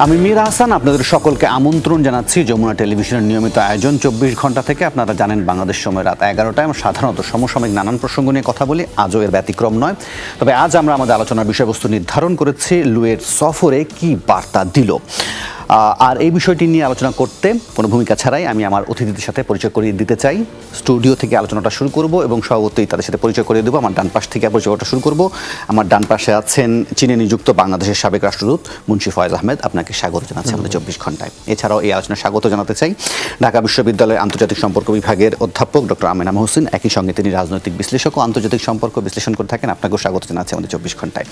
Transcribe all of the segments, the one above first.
আমি মীর হাসান, আপনাদের সকলকে আমন্ত্রণ জানাচ্ছি যমুনা টেলিভিশনের নিয়মিত আয়োজন 24 ঘন্টা থেকে। আপনারা জানেন বাংলাদেশ সময় রাত 11টায় আমরা সাধারণত সমসাময়িক নানান প্রসঙ্গ নিয়ে কথা বলি, আজও এর ব্যতিক্রম নয়। তবে আজ আমরা আমাদের আলোচনার বিষয়বস্তু নির্ধারণ করেছি লুয়ের সফরে কি বার্তা দিল। আর এই বিষয়টি নিয়ে আলোচনা করতে কোনো ভূমিকা ছাড়াই আমি আমার অতিথিদের সাথে পরিচয় করিয়ে দিতে চাই। স্টুডিও থেকে আলোচনাটা শুরু করব এবং স্বভাবতই তাদের সাথে পরিচয় করিয়ে দেবো। আমার ডান পাশ থেকে পরিচয়টা শুরু করব। আমার ডান পাশে আছেন চীনে নিযুক্ত বাংলাদেশের সাবেক রাষ্ট্রদূত মুন্সি ফয়েজ আহমেদ, আপনাকে স্বাগত জানাচ্ছি আমাদের 24 ঘন্টায়। এছাড়াও এই আলোচনায় স্বাগত জানাতে চাই ঢাকা বিশ্ববিদ্যালয়ের আন্তর্জাতিক সম্পর্ক বিভাগের অধ্যাপক ডক্টর আমেনা মহসিন, একই সঙ্গে তিনি রাজনৈতিক বিশ্লেষক ও আন্তর্জাতিক সম্পর্ক বিশ্লেষণ করে থাকেন। আপনাকেও স্বাগত জানাচ্ছি আমাদের 24 ঘন্টায়।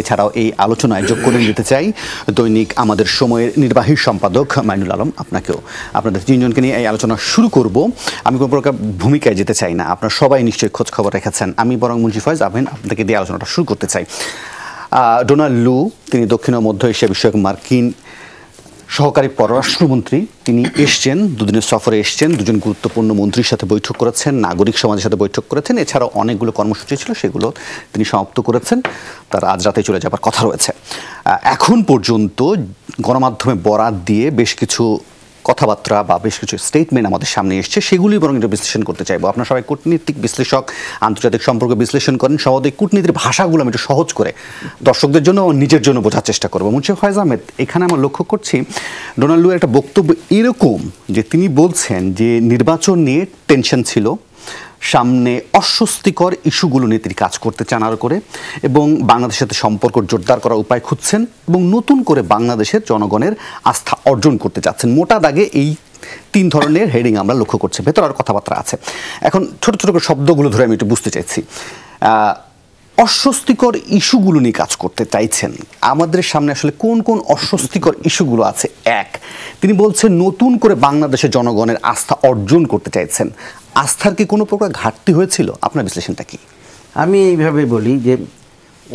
এছাড়াও এই আলোচনায় যোগ করে দিতে চাই দৈনিক আমাদের সময়ের নির্বাহী সম্পাদক মাইনুল আলম, আপনাকেও। আপনাদের তিনজনকে নিয়ে এই আলোচনা শুরু করব। আমি কোনো প্রকার ভূমিকায় যেতে চাই না, আপনারা সবাই নিশ্চয়ই খোঁজ খবর রেখেছেন। আমি বরং মুন্সি ফয়েজ আহমেদ আপনাকে দিয়ে আলোচনাটা শুরু করতে চাই। ডোনাল্ড লু, তিনি দক্ষিণ ও মধ্য এশিয়া বিষয়ক মার্কিন সহকারী পররাষ্ট্রমন্ত্রী, তিনি এসছেন, দুদিনের সফরে এসছেন, দুজন গুরুত্বপূর্ণ মন্ত্রীর সাথে বৈঠক করেছেন, নাগরিক সমাজের সাথে বৈঠক করেছেন। এছাড়াও অনেকগুলো কর্মসূচি ছিল, সেগুলো তিনি সমাপ্ত করেছেন। তার আজ রাতে চলে যাবার কথা রয়েছে। এখন পর্যন্ত গণমাধ্যমে বরাত দিয়ে বেশ কিছু কথাবার্তা বা বেশ কিছু স্টেটমেন্ট আমাদের সামনে এসছে, সেগুলি বরং এটা বিশ্লেষণ করতে চাইবো। আপনারা সবাই কূটনীতিক বিশ্লেষক, আন্তর্জাতিক সম্পর্ক বিশ্লেষণ করেন, সহজে কূটনীতির ভাষাগুলো আমি একটু সহজ করে দর্শকদের জন্য ও নিজের জন্য বোঝার চেষ্টা করবো। মুন্সি ফয়েজ আহমেদ, এখানে আমরা লক্ষ্য করছি ডোনাল্ড লুয়ের একটা বক্তব্য এরকম যে তিনি বলছেন যে নির্বাচন নিয়ে টেনশন ছিল, সামনে অস্বস্তিকর ইস্যুগুলো নিয়ে তিনি কাজ করতে চান আরও করে, এবং বাংলাদেশের সাথে সম্পর্ক জোরদার করার উপায় খুঁজছেন এবং নতুন করে বাংলাদেশের জনগণের আস্থা অর্জন করতে চাচ্ছেন। মোটা দাগে এই তিন ধরনের হেডিং আমরা লক্ষ্য করছি। ভেতর আর কথাবার্তা আছে। এখন ছোট ছোট করে শব্দগুলো ধরে আমি একটু বুঝতে চাইছি। অস্বস্তিকর ইস্যুগুলো নিয়ে কাজ করতে চাইছেন। আমাদের সামনে আসলে কোন কোন অস্বস্তিকর ইস্যুগুলো আছে? এক, তিনি বলছেন নতুন করে বাংলাদেশের জনগণের আস্থা অর্জন করতে চাইছেন। আস্থার কি কোনো প্রকার ঘাটতি হয়েছিল? আপনার বিশ্লেষণটা কি? আমি এইভাবে বলি যে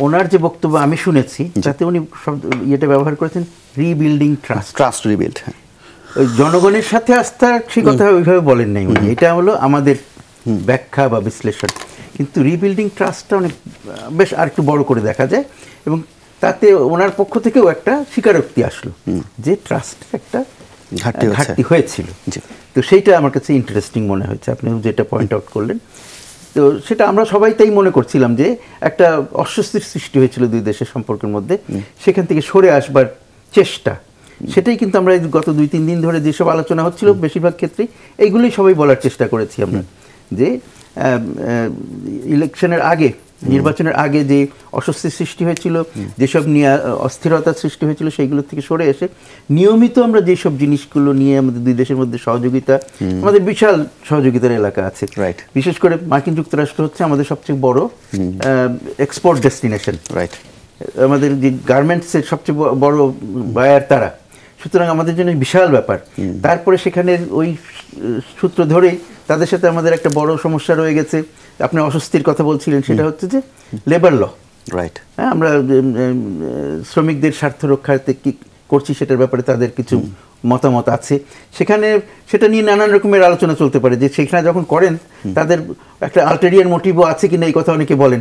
ওনার যে বক্তব্য আমি শুনেছি তাতে উনি সব ইয়েটা ব্যবহার করেছেন রিবিল্ডিং ট্রাস্ট। ট্রাস্ট রিবিল্ড, ওই জনগণের সাথে আস্থার সেই কথা ওইভাবে বলেন নাই উনি। এটা হলো আমাদের ব্যাখ্যা বা বিশ্লেষণ। কিন্তু রিবিল্ডিং ট্রাস্টটা অনেক বেশ আর একটু বড় করে দেখা যায় এবং তাতে ওনার পক্ষ থেকেও একটা স্বীকারোক্তি আসলো যে ট্রাস্টের একটা ঘাটতি হয়েছিল। তো সেইটা আমার কাছে ইন্টারেস্টিং মনে হয়েছে, আপনি যেটা পয়েন্ট আউট করলেন। তো সেটা আমরা সবাই তাই মনে করছিলাম যে একটা অস্বস্তির সৃষ্টি হয়েছিল দুই দেশের সম্পর্কের মধ্যে, সেখান থেকে সরে আসবার চেষ্টা, সেটাই কিন্তু আমরা গত 2-3 দিন ধরে যেসব আলোচনা হচ্ছিল বেশিরভাগ ক্ষেত্রেই এইগুলোই সবাই বলার চেষ্টা করেছি আমরা, যে ইলেকশনের আগে, নির্বাচনের আগে যে অস্বস্তির সৃষ্টি হয়েছিল, যেসব নিয়ে অস্থিরতার সৃষ্টি হয়েছিল, সেইগুলো থেকে সরে এসে নিয়মিত আমরা যেসব জিনিসগুলো নিয়ে আমাদের দুই দেশের মধ্যে সহযোগিতা, আমাদের বিশাল সহযোগিতার এলাকা আছে, বিশেষ করে মার্কিন যুক্তরাষ্ট্র হচ্ছে আমাদের সবচেয়ে বড় এক্সপোর্ট ডেস্টিনেশন, আমাদের যে গার্মেন্টসের সবচেয়ে বড় বায়ার তারা, সুতরাং আমাদের জন্য বিশাল ব্যাপার। তারপরে সেখানে ওই সূত্র ধরেই তাদের সাথে আমাদের একটা বড় সমস্যা রয়ে গেছে। আপনি অস্বস্তির কথা বলছিলেন, সেটা হচ্ছে যে লেবার ল। রাইট, হ্যাঁ, আমরা শ্রমিকদের স্বার্থ রক্ষার্থে কী করছি সেটার ব্যাপারে তাদের কিছু মতামত আছে। সেখানে সেটা নিয়ে নানান রকমের আলোচনা চলতে পারে, যে সেখানে যখন করেন তাদের একটা আলটেরিয়ার মোটিভও আছে কিনা, এই কথা অনেকে বলেন।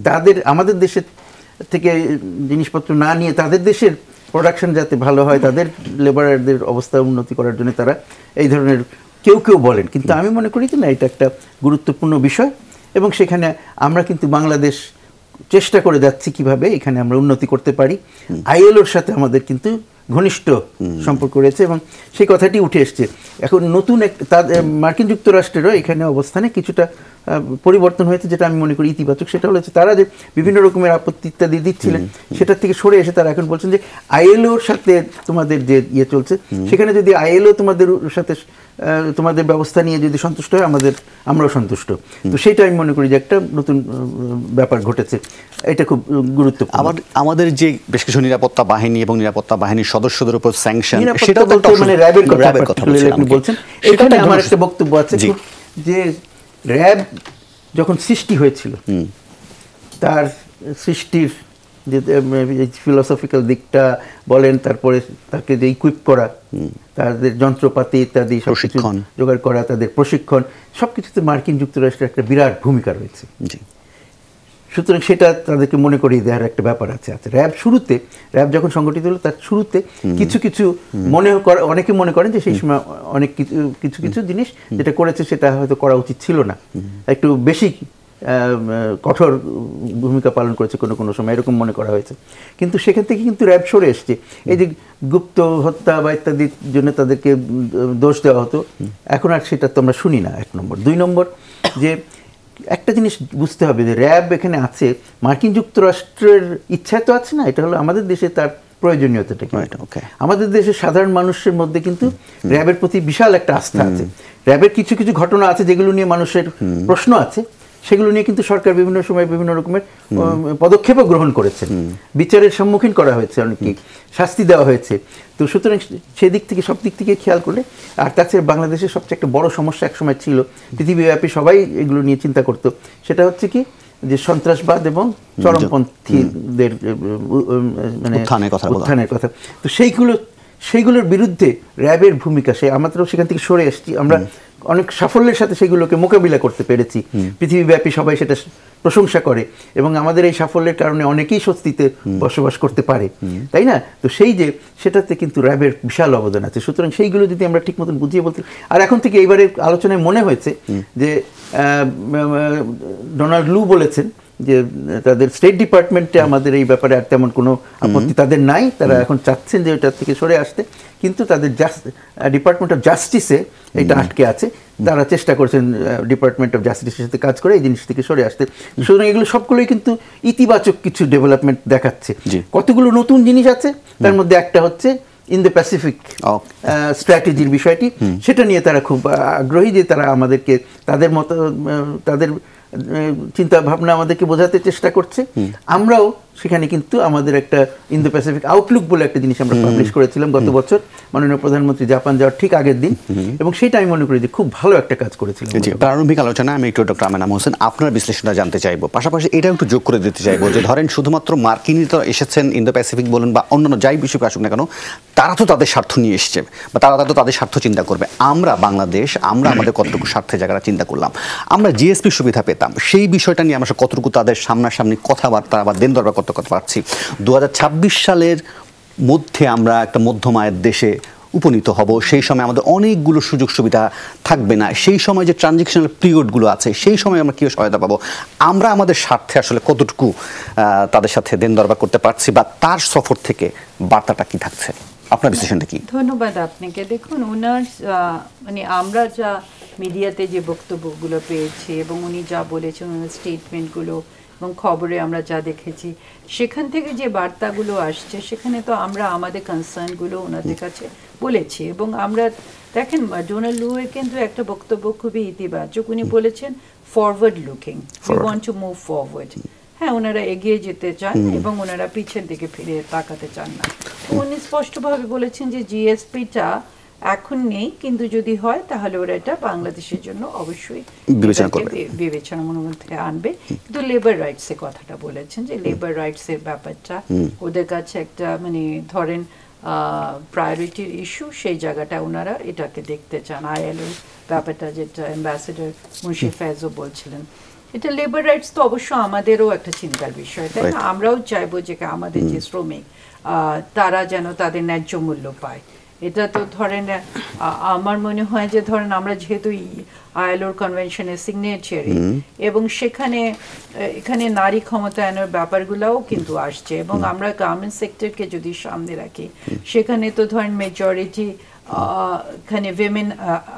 তাদের আমাদের দেশের থেকে জিনিসপত্র না নিয়ে তাদের দেশের প্রোডাকশন যাতে ভালো হয়, তাদের লেবারদের অবস্থা উন্নতি করার জন্য তারা এই ধরনের কেউ কেউ বলেন। কিন্তু আমি মনে করি যে না, এটা একটা গুরুত্বপূর্ণ বিষয় এবং সেখানে আমরা কিন্তু বাংলাদেশ চেষ্টা করে যাচ্ছি কিভাবে এখানে আমরা উন্নতি করতে পারি। আইএলওর সাথে আমাদের কিন্তু ঘনিষ্ঠ সম্পর্ক রয়েছে এবং সেই কথাটি উঠে এসছে। এখন নতুন তাদের মার্কিন যুক্তরাষ্ট্রেরও এখানে অবস্থানে কিছুটা পরিবর্তন হয়েছে, যেটা আমি মনে করি ইতিবাচক। সেটা হলো তারা যে বিভিন্ন রকমের আপত্তি ইত্যাদি দিচ্ছিলেন, সেটার থেকে সরে এসে তারা এখন বলছেন যে আইএলওর সাথে তোমাদের যে ইয়ে চলছে, সেখানে যদি আইএলও তোমাদের সাথে তোমাদের ব্যবস্থা নিয়ে যদি সন্তুষ্ট হয়, আমরাও সন্তুষ্ট। তো সেটা আমি মনে করি যে একটা নতুন ব্যাপার ঘটেছে, এটা খুব গুরুত্বপূর্ণ। আবার আমাদের যে বেশ কিছু নিরাপত্তা বাহিনী এবং নিরাপত্তা বাহিনীর সদস্যদের উপর স্যাংশন, সেটা মানে র্যাবের কথা বলছেন। এখানে আমার একটা বক্তব্য আছে যে র্যাব যখন সৃষ্টি হয়েছিল তার সৃষ্টির যে ফিলোসফিক্যাল দিকটা বলেন, তারপরে তাকে যে ইকুইপ করা, তাদের যন্ত্রপাতি ইত্যাদি সব কিছু জোগাড় করা, তাদের প্রশিক্ষণ, সব কিছুতে মার্কিন যুক্তরাষ্ট্রের একটা বিরাট ভূমিকা রয়েছে। সুতরাং সেটা তাদেরকে মনে করিয়ে দেওয়ার একটা ব্যাপার আছে। র্যাব যখন সংগঠিত হলো তার শুরুতে কিছু কিছু অনেকে মনে করেন যে সেই সময় অনেক কিছু জিনিস যেটা করেছে সেটা হয়তো করা উচিত ছিল না, একটু বেশি কঠোর ভূমিকা পালন করেছে কোনো সময়, এরকম মনে করা হয়েছে। কিন্তু সেখান থেকে কিন্তু র্যাব সরে এসছে। এই যে গুপ্ত হত্যা বা ইত্যাদির জন্য তাদেরকে দোষ দেওয়া হতো, এখন আর সেটা তো আমরা শুনি না, 1 নম্বর। 2 নম্বর, যে একটা জিনিস বুঝতে হবে যে র্যাব এখানে আছে মার্কিন যুক্তরাষ্ট্রের ইচ্ছায় তো আছে না, এটা হলো আমাদের দেশে তার প্রয়োজনীয়তাটা কি। আমাদের দেশের সাধারণ মানুষের মধ্যে কিন্তু র্যাবের প্রতি বিশাল একটা আস্থা আছে। র্যাবের কিছু কিছু ঘটনা আছে যেগুলো নিয়ে মানুষের প্রশ্ন আছে, সেগুলো নিয়ে কিন্তু সরকার বিভিন্ন সময় বিভিন্ন রকমের পদক্ষেপও গ্রহণ করেছে, বিচারের সম্মুখীন করা হয়েছে, অনেকে শাস্তি দেওয়া হয়েছে। তো সুতরাং সেদিক থেকে সব দিক থেকে খেয়াল করলে, আর তাছাড়া বাংলাদেশের সবচেয়ে একটা বড় সমস্যা একসময় ছিল, পৃথিবীব্যাপী সবাই এগুলো নিয়ে চিন্তা করতো, সেটা হচ্ছে কি যে সন্ত্রাসবাদ এবং চরমপন্থীদের মানে উত্থানের কথা। তো সেইগুলোর বিরুদ্ধে র্যাবের ভূমিকা, আমাদেরও সেখান থেকে সরে এসেছি, আমরা অনেক সাফল্যের সাথে সেগুলোকে মোকাবিলা করতে পেরেছি, পৃথিবীব্যাপী সবাই সেটা প্রশংসা করে, এবং আমাদের এই সাফল্যের কারণে অনেকেই স্বস্তিতে বসবাস করতে পারে, তাই না? তো সেটাতে কিন্তু র্যাবের বিশাল অবদান আছে। সুতরাং সেইগুলো যদি আমরা ঠিক মতন বুঝিয়ে বলতে, আর এখন থেকে এইবারে আলোচনায় মনে হয়েছে যে ডোনাল্ড লু বলেছেন যে তাদের স্টেট ডিপার্টমেন্টে আমাদের এই ব্যাপারে আর তেমন কোনো আপত্তি তাদের নাই, তারা এখন চাচ্ছেন যে ওটার থেকে সরে আসতে, কিন্তু তাদের ডিপার্টমেন্ট অফ জাস্টিসে এটা আটকে আছে। তারা চেষ্টা করছেন ডিপার্টমেন্ট অফ জাস্টিসের সাথে কাজ করে এই জিনিস থেকে সরে আসতে। সুতরাং এগুলো সবগুলোই কিন্তু ইতিবাচক কিছু ডেভেলপমেন্ট দেখাচ্ছে। কতগুলো নতুন জিনিস আছে, তার মধ্যে একটা হচ্ছে ইন্দো প্যাসিফিক স্ট্র্যাটেজির বিষয়টি, সেটা নিয়ে তারা খুব আগ্রহী, যে তারা আমাদেরকে তাদের মতো তাদের চিন্তা ভাবনা আমাদেরকে বোঝাতে চেষ্টা করছে। আমরাও সেখানে কিন্তু আমাদের একটা ইন্দো প্যাসিফিক আউটলুক বলে একটা জিনিস আমরা পাবলিশ করেছিলাম গত বছর, মাননীয় প্রধানমন্ত্রী জাপান যাওয়ার ঠিক আগের দিন, এবং সেটা আমি মনে করি যে খুব ভালো একটা কাজ করেছিলাম। প্রারম্ভিক আলোচনায় আমি একটু ডক্টর আমেনা মোহসেন আপনার বিশ্লেষণটা জানতে চাইবো, পাশাপাশি এটাও একটু যোগ করে দিতে চাইবো যে ধরেন শুধুমাত্র মার্কিনই তো এসেছেন, ইন্দো প্যাসিফিক বলুন বা অন্যান্য যাই বিষয় আসুক না কেন, তারা তো তাদের স্বার্থ নিয়ে এসছে, বা তারা তো তাদের স্বার্থ চিন্তা করবে। আমরা বাংলাদেশ, আমরা আমাদের কতটুকু স্বার্থের জায়গাটা চিন্তা করলাম, আমরা জিএসপি সুবিধা পেতাম, সেই বিষয়টা নিয়ে আমরা কতটুকু তাদের সামনাসামনি কথাবার্তা বা দেন দরবার করতে পারছি। 2026 সালের মধ্যে আমরা একটা মধ্যম আয়ের দেশে উপনীত হব, সেই সময় আমাদের অনেকগুলো সুযোগ সুবিধা থাকবে না, সেই সময় যে ট্রানজিশনাল পিরিয়ডগুলো আছে সেই সময় আমরা কীভাবে সহায়তা পাবো, আমরা আমাদের স্বার্থে আসলে কতটুকু তাদের সাথে দেন দরবার করতে পারছি, বা তার সফর থেকে বার্তাটা কি থাকছে, আপনার বিশ্লেষণটা কি? ধন্যবাদ আপনাকে। দেখুন, ওনার মানে আমরা যা মিডিয়াতে যে বক্তব্যগুলো পেয়েছি এবং উনি যা বলেছেন, ওনার স্টেটমেন্টগুলো এবং খবরে আমরা যা দেখেছি, সেখান থেকে যে বার্তাগুলো আসছে, সেখানে তো আমরা আমাদের কনসার্নগুলো ওনাদের কাছে বলেছি। এবং আমরা দেখেন, ডোনাল্ড লুয়ের কিন্তু একটা বক্তব্য খুবই ইতিবাচক। উনি বলেছেন forward looking, we want to move forward. হ্যাঁ, ওনারা এগিয়ে যেতে চান এবং ওনারা পিছের দিকে ফিরে তাকাতে চান না। উনি স্পষ্টভাবে বলেছেন যে জিএসপিটা এখন নেই, কিন্তু যদি হয় তাহলে ওরা এটা বাংলাদেশের জন্য অবশ্যই বিবেচনার মধ্যে আনবে। কিন্তু লেবার রাইটস এর কথাটা বলেছেন, যে লেবার রাইটস এর ব্যাপারটা ওদের কাছে একটা মানে ধরেন প্রায়োরিটির ইস্যু, সেই জায়গাটা ওনারা এটাকে দেখতে চান। আইএলও ব্যাপারটা যেটা অ্যাম্বাসেডর মুন্সি ফেজও বলছিলেন, এটা লেবার রাইটস তো অবশ্য আমাদেরও একটা চিন্তার বিষয়, তাই না? আমরাও চাইবো যে আমাদের যে শ্রমিক তারা যেন তাদের ন্যায্য মূল্য পায়। এটা তো ধরেন আমার মনে হয় যে ধরেন আমরা যেহেতু আইএলওর কনভেনশনের সিগনেচারি, এবং এখানে নারী ক্ষমতায়নের ব্যাপারগুলোও কিন্তু আসছে, এবং আমরা গার্মেন্ট সেক্টরকে যদি সামনে রাখি, সেখানে তো ধরেন মেজরিটি এখানে উইমেন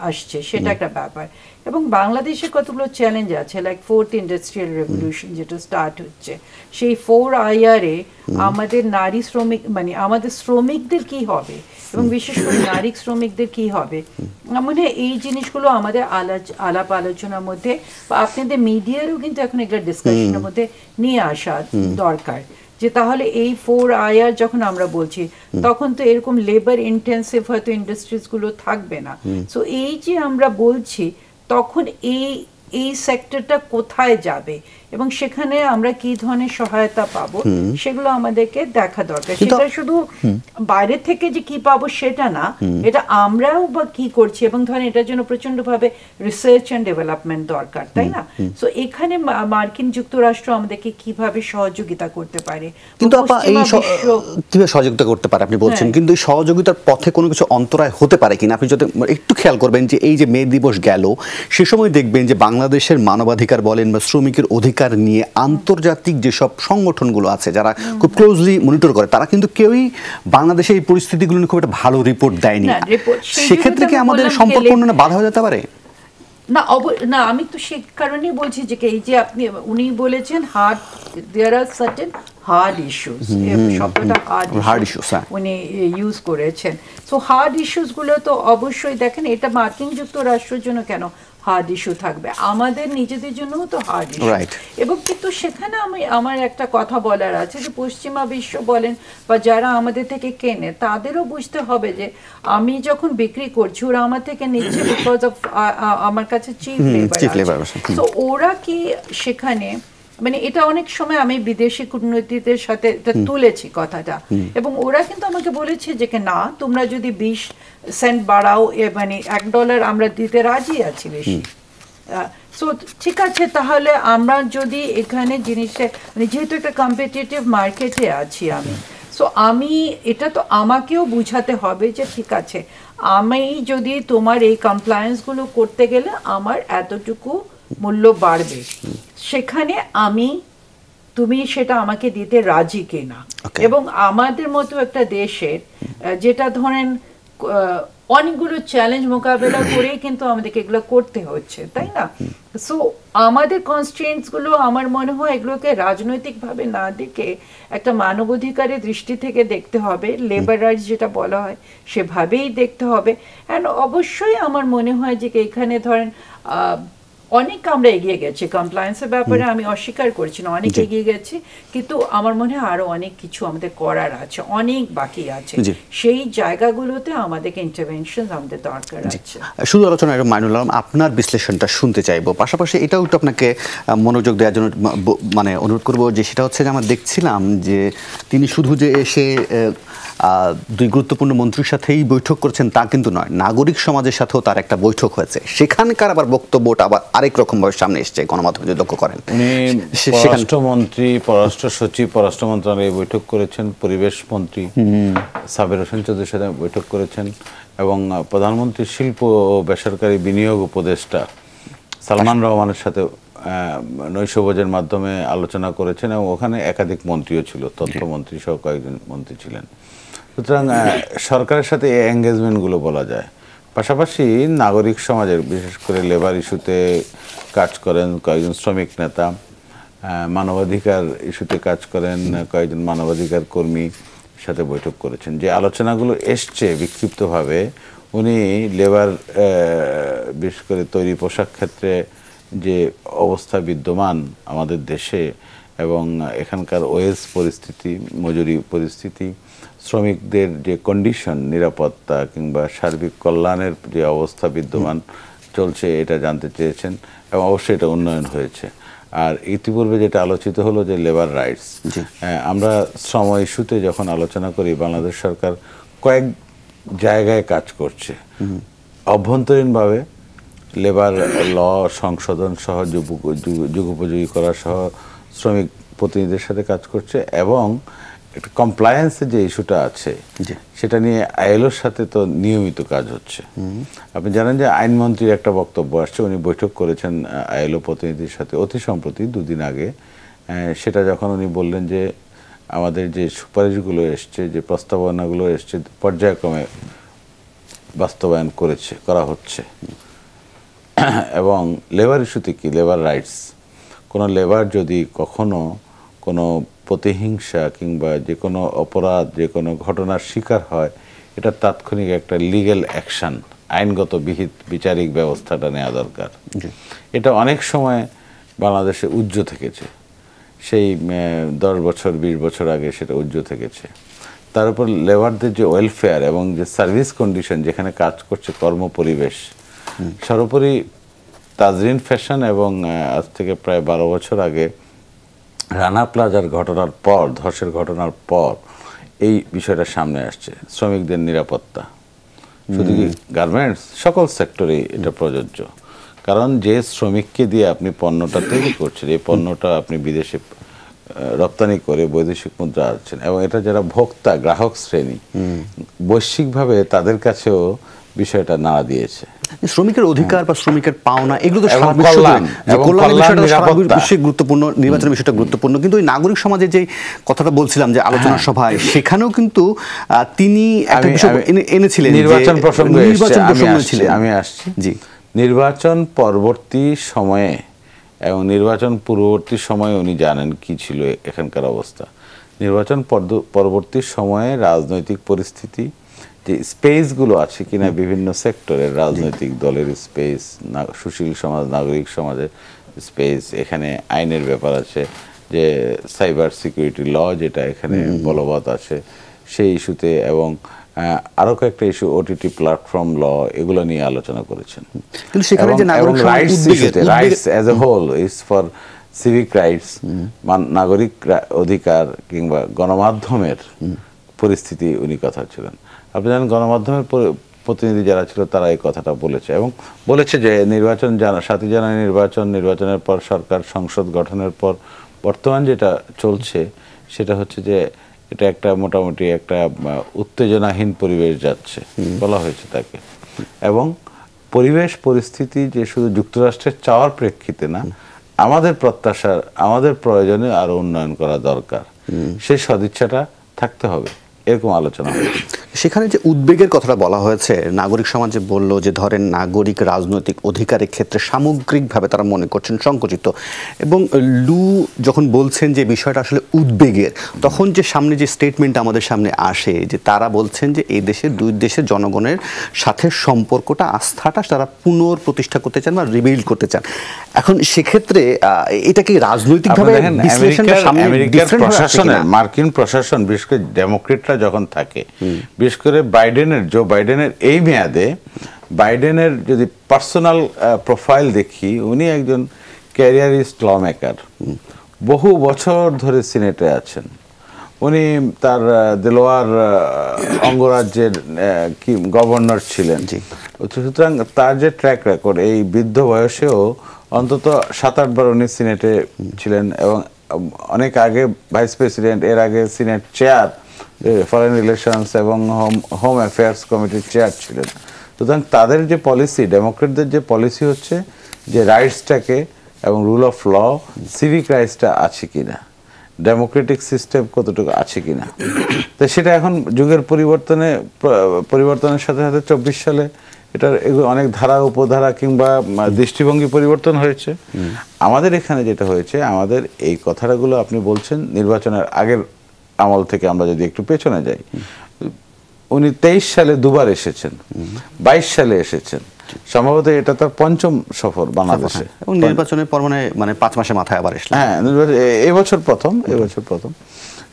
আসছে, সেটা একটা ব্যাপার। এবং বাংলাদেশে কতগুলো চ্যালেঞ্জ আছে, লাইক 4th ইন্ডাস্ট্রিয়াল রেভলিউশন যেটা স্টার্ট হচ্ছে, সেই 4 IRA আমাদের নারী শ্রমিক মানে আমাদের শ্রমিকদের কি হবে, এবং বিশেষ করে নারী শ্রমিকদের কি হবে, মানে এই জিনিসগুলো আমাদের আলাপ আলোচনার মধ্যে বা আপনাদের মিডিয়ারও কিন্তু এখন এগুলো ডিসকাশনের মধ্যে নিয়ে আসা দরকার। যে তাহলে এই 4 IR যখন আমরা বলছি, তখন তো এরকম লেবার ইন্টেন্সিভ হয়তো ইন্ডাস্ট্রিজগুলো থাকবে না। সো এই যে আমরা বলছি, তখন এই এই সেক্টরটা কোথায় যাবে এবং সেখানে আমরা কি ধরনের সহায়তা পাবো সেগুলো আমাদেরকে দেখা দরকার। সেটা শুধু বাইরে থেকে যে কি পাবো সেটা না, এটা আমরাও বা কি করছি এবং ধরেন এটার জন্য প্রচন্ড ভাবে রিসার্চ এন্ড ডেভেলপমেন্ট দরকার, তাই না? সো এখানে মার্কিন যুক্তরাষ্ট্র আমাদেরকে কিভাবে সহযোগিতা করতে পারে, কিন্তু আপা এই কিভাবে সহযোগিতা করতে পারে আপনি বলছেন, কিন্তু এই সহযোগিতার পথে কোনো কিছু অন্তরায় হতে পারে কিনা আপনি যদি একটু খেয়াল করবেন যে এই যে মে দিবস গেল সে সময় দেখবেন যে বাংলাদেশের মানবাধিকার বলেন বা শ্রমিকের অধিকার নিয়ে আন্তর্জাতিক যেসব সংগঠনগুলো আছে যারা খুব ক্লোজলি মনিটর করে তারা কিন্তু কেউই বাংলাদেশে এই পরিস্থিতিগুলো নিয়ে খুব একটা ভালো রিপোর্ট দেয়নি। সেক্ষেত্রে কি আমাদের সম্পর্ক উন্নয়নে বাধা হয়ে যেতে পারে? না, আমি তো সে কারণেই বলছি যে এই যে উনি বলেছেন hard, there are certain hard issues, শব্দটা হার্ড ইস্যুস উনি ইউজ করেছেন। সো হার্ড ইস্যুস গুলো তো অবশ্যই দেখেন, এটা মার্কিন যুক্তরাষ্ট্রের জন্য কেন হার্ড ইস্যু থাকবে, আমাদের নিজেদের জন্যও তো হার্ড ইস্যু। এবং কিন্তু সেখানে আমার একটা কথা বলার আছে যে পশ্চিমা বিশ্ব বলেন বা যারা আমাদের থেকে কেনে তাদেরও বুঝতে হবে যে আমি যখন বিক্রি করছি ওরা আমার থেকে নিচ্ছে বিকজ অফ আমার কাছে চিপ লেবার। তো ওরা কি সেখানে মানে এটা অনেক সময় আমি বিদেশি কূটনীতিদের সাথে তুলেছি কথাটা এবং ওরা কিন্তু আমাকে বলেছে যে না তোমরা যদি 20 সেন্ট বাড়াও মানে $1 আমরা দিতে রাজি আছি বেশি। সো ঠিক আছে, তাহলে আমরা যদি এখানে জিনিসটা মানে যেহেতু একটা কম্পিটিটিভ মার্কেটে আছি আমি, সো আমি এটা তো আমাকেও বুঝাতে হবে যে ঠিক আছে আমি যদি তোমার এই কমপ্লায়েন্সগুলো করতে গেলে আমার এতটুকু মূল্য বাড়বে, সেখানে তুমি সেটা আমাকে দিতে রাজি কিনা। এবং আমাদের মতো একটা দেশের যেটা ধরেন অনেকগুলো চ্যালেঞ্জ মোকাবেলা করেই কিন্তু আমাদেরকে এগুলো করতে হচ্ছে, তাই না? সো আমাদের কনস্ট্রেন্টস গুলো আমার মনে হয় এগুলোকে রাজনৈতিকভাবে না দেখে একটা মানবাধিকারের দৃষ্টি থেকে দেখতে হবে, লেবার রাইটস যেটা বলা হয় সেভাবেই দেখতে হবে। অ্যান্ড অবশ্যই আমার মনে হয় যে এখানে ধরেন অনেক আমরা এগিয়ে গেছি কমপ্লায়েন্সের ব্যাপারে, আমি অস্বীকার করছি না, অনেক এগিয়ে গেছি, কিন্তু আমার মনে হয় আরো অনেক কিছু আমাদের করার আছে, অনেক বাকি আছে, সেই জায়গাগুলোতে আমাদেরকে ইন্টারভেনশন আমাদের দরকার আছে। শুধু আলোচনা মাইনুল আলম, আপনার বিশ্লেষণটা শুনতে চাইবো, পাশাপাশি এটাও একটু আপনাকে মনোযোগ দেওয়ার জন্য মানে অনুরোধ করবো যে সেটা হচ্ছে যে আমরা দেখছিলাম যে তিনি শুধু যে এসে দুই গুরুত্বপূর্ণ মন্ত্রীর সাথেই বৈঠক করেছেন তা কিন্তু নয়, নাগরিক সমাজের সাথেও তার একটা বৈঠক হয়েছে, সেখানকার আবার বক্তব্যটা আবার আরেক রকম ভাবে সামনে এসছে গণমাধ্যমে যদি লক্ষ্য করেন। পররাষ্ট্রমন্ত্রী, পররাষ্ট্র সচিব পররাষ্ট্র মন্ত্রণালয়ে বৈঠক করেছেন, পরিবেশ মন্ত্রী সাবের হোসেন চৌধুরীর সাথে বৈঠক করেছেন এবং প্রধানমন্ত্রী শিল্প ও বেসরকারি বিনিয়োগ উপদেষ্টা সালমান রহমানের সাথে নৈশভোজের মাধ্যমে আলোচনা করেছেন এবং ওখানে একাধিক মন্ত্রীও ছিল, তথ্যমন্ত্রী সহ কয়েকজন মন্ত্রী ছিলেন। সুতরাং সরকারের সাথে এই এঙ্গেজমেন্টগুলো বলা যায়। পাশাপাশি নাগরিক সমাজের বিশেষ করে লেবার ইস্যুতে কাজ করেন কয়েকজন শ্রমিক নেতা, মানবাধিকার ইস্যুতে কাজ করেন কয়েকজন মানবাধিকার কর্মী সাথে বৈঠক করেছেন। যে আলোচনাগুলো এসছে বিক্ষিপ্তভাবে, উনি লেবার বিশেষ করে তৈরি পোশাক ক্ষেত্রে যে অবস্থা বিদ্যমান আমাদের দেশে এবং এখানকার ওয়েজ পরিস্থিতি, মজুরি পরিস্থিতি, শ্রমিকদের যে কন্ডিশন, নিরাপত্তা কিংবা সার্বিক কল্যাণের যে অবস্থা বিদ্যমান চলছে এটা জানতে চেয়েছেন এবং অবশ্যই এটা উন্নয়ন হয়েছে। আর ইতিপূর্বে যেটা আলোচিত হলো যে লেবার রাইটস, আমরা শ্রম ইস্যুতে যখন আলোচনা করি বাংলাদেশ সরকার কয়েক জায়গায় কাজ করছে, অভ্যন্তরীণভাবে লেবার ল সংশোধন সহ যুগোপযোগী করা সহ শ্রমিক প্রতিনিধিদের সাথে কাজ করছে এবং একটা কমপ্লায়েন্সের যে ইস্যুটা আছে সেটা নিয়ে আইএলওর সাথে তো নিয়মিত কাজ হচ্ছে। আপনি জানেন যে আইনমন্ত্রীর একটা বক্তব্য আসছে, উনি বৈঠক করেছেন আইএলও প্রতিনিধির সাথে অতি সম্প্রতি 2 দিন আগে। সেটা যখন উনি বললেন যে আমাদের যে সুপারিশগুলো এসছে, যে প্রস্তাবনাগুলো এসছে পর্যায়ক্রমে বাস্তবায়ন করা হচ্ছে এবং লেবার ইস্যুতে কি লেবার রাইটস, কোনো লেবার যদি কখনো কোনো প্রতিহিংসা কিংবা যে কোনো অপরাধ, যে কোনো ঘটনার শিকার হয়, এটা তাৎক্ষণিক একটা লিগ্যাল অ্যাকশন, আইনগত বিহিত বিচারিক ব্যবস্থাটা নেওয়া দরকার। এটা অনেক সময় বাংলাদেশে উজ্জ্ব থেকেছে, সেই 10 বছর 20 বছর আগে সেটা উজ্জ্ব থেকেছে। তার উপর লেবারদের যে ওয়েলফেয়ার এবং যে সার্ভিস কন্ডিশন, যেখানে কাজ করছে, কর্মপরিবেশ, সর্বোপরি তাজরিন ফ্যাশন এবং আজ থেকে প্রায় 12 বছর আগে রানা প্লাজার ঘটনার পর, ধসের ঘটনার পর এই বিষয়টা সামনে আসছে। শ্রমিকদের নিরাপত্তা, শুধু গার্মেন্টস, সকল সেক্টরে এটা প্রযোজ্য। কারণ যে শ্রমিককে দিয়ে আপনি পণ্যটা তৈরি করছেন, এই পণ্যটা আপনি বিদেশে রপ্তানি করে বৈদেশিক মুদ্রা আনছেন, এবং এটা যারা ভোক্তা, গ্রাহক শ্রেণী, বৈশ্বিকভাবে তাদের কাছেও বিষয়টা নাড়া দিয়েছে। শ্রমিকের অধিকার বা শ্রমিকের পাওনা এগুলো তো এবং সারা বিশ্ব কল্যাণ, জুড়ে, যে এবং কল্যাণের কল্যাণ, বিষয়টা সারা নিরাপত্তা। বিশ্বে গুরুত্বপূর্ণ, নির্বাচনের বিষয়টা গুরুত্বপূর্ণ। কিন্তু ওই নাগরিক সমাজে যে কথাটা বলছিলাম যে আলোচনা সভায়, সেখানেও কিন্তু তিনি একটা বিষয় এনেছিলেন, নির্বাচন প্রসঙ্গে ছিলেন। আমি আসছি। জি, নির্বাচন পরবর্তী সময়ে এবং নির্বাচন পূর্ববর্তী সময়ে উনি জানেন কি ছিল এখানকার অবস্থা। নির্বাচন পরবর্তী সময়ে রাজনৈতিক পরিস্থিতি, যে স্পেসগুলো আছে কিনা বিভিন্ন সেক্টরের রাজনৈতিক দলের স্পেস, সুশীল সমাজ, নাগরিক সমাজের স্পেস, এখানে আইনের ব্যাপার আছে, যে সাইবার সিকিউরিটি ল যেটা এখানে বলবৎ আছে সেই ইস্যুতে, এবং আরো কয়েকটা ইস্যু, ওটিটি প্ল্যাটফর্ম ল, এগুলো নিয়ে আলোচনা করেছেন। কিন্তু সেখানে যে নাগরিক rights as a whole is for civic rights, নাগরিক অধিকার কিংবা গণমাধ্যমের পরিস্থিতি উনি কথা ছিলেন। আপনি জানেন গণমাধ্যমের প্রতিনিধি যারা ছিল তারা এই কথাটা বলেছে, এবং বলেছে যে নির্বাচন 7 জানুয়ারি নির্বাচনের পর সরকার, সংসদ গঠনের পর বর্তমান যেটা চলছে সেটা হচ্ছে যে এটা একটা মোটামুটি একটা উত্তেজনাহীন পরিবেশ যাচ্ছে বলা হয়েছে তাকে, এবং পরিবেশ পরিস্থিতি যে শুধু যুক্তরাষ্ট্রের চাওয়ার প্রেক্ষিতে না, আমাদের প্রত্যাশার, আমাদের প্রয়োজনে আরো উন্নয়ন করা দরকার, সেই সদিচ্ছাটা থাকতে হবে, এরকম আলোচনা হয়েছে। সেখানে যে উদ্বেগের কথাটা বলা হয়েছে, নাগরিক সমাজে বলল যে ধরেন নাগরিক রাজনৈতিক অধিকারের ক্ষেত্রে সামগ্রিকভাবে তারা মনে করছেন সংকুচিত, এবং লু যখন বলছেন যে বিষয়টা আসলে উদ্বেগের, তখন যে সামনে যে স্টেটমেন্ট আমাদের সামনে আসে যে তারা বলছেন যে এই দেশের দুই দেশের জনগণের সাথে সম্পর্কটা, আস্থাটা তারা পুনঃপ্রতিষ্ঠা করতে চান বা রিবিল্ড করতে চান। এখন সেক্ষেত্রে এটা কি রাজনৈতিকভাবে মার্কিন প্রশাসন, বিশেষ করে ডেমোক্রেটরা যখন থাকে, বিশেষ করে জো বাইডেনের এই মেয়াদে, বাইডেনের যদি পার্সোনাল প্রোফাইল দেখি, উনি একজন ক্যারিয়ারিস্ট ল মেকার, বহু বছর ধরে সিনেটে আছেন, উনি তার দেলোয়ার অঙ্গরাজ্যের গভর্নর ছিলেন। সুতরাং তার যে ট্র্যাক রেকর্ড, এই বৃদ্ধ বয়সেও অন্তত 7-8 বার উনি সিনেটে ছিলেন, এবং অনেক আগে ভাইস প্রেসিডেন্ট, এর আগে সিনেট চেয়ার, ফরেন রিলেশনস এবং হোম অ্যাফেয়ার্স কমিটির চেয়ার ছিলেন। সুতরাং তাদের যে পলিসি, ডেমোক্রেটদের যে পলিসি হচ্ছে যে রাইটসটাকে এবং রুল অফ ল, সিভিক রাইটসটা আছে কিনা, ডেমোক্রেটিক সিস্টেম কতটুকু আছে কিনা, তো সেটা এখন যুগের পরিবর্তনের সাথে সাথে 24 সালে এটার অনেক ধারা, উপধারা কিংবা দৃষ্টিভঙ্গি পরিবর্তন হয়েছে। আমাদের এখানে যেটা হয়েছে, আমাদের এই কথাগুলো আপনি বলছেন নির্বাচনের আগের আমল থেকে আমরা যদি একটু পেছনে যাই, উনি 23 সালে দুবার এসেছেন, 22 সালে এসেছেন, সম্ভবত এটা তার 5ম সফর বাংলাদেশে, এবং নির্বাচনের পর মানে 5 মাসের মাথায় আবার এসেছেন। হ্যাঁ, এবছর প্রথম।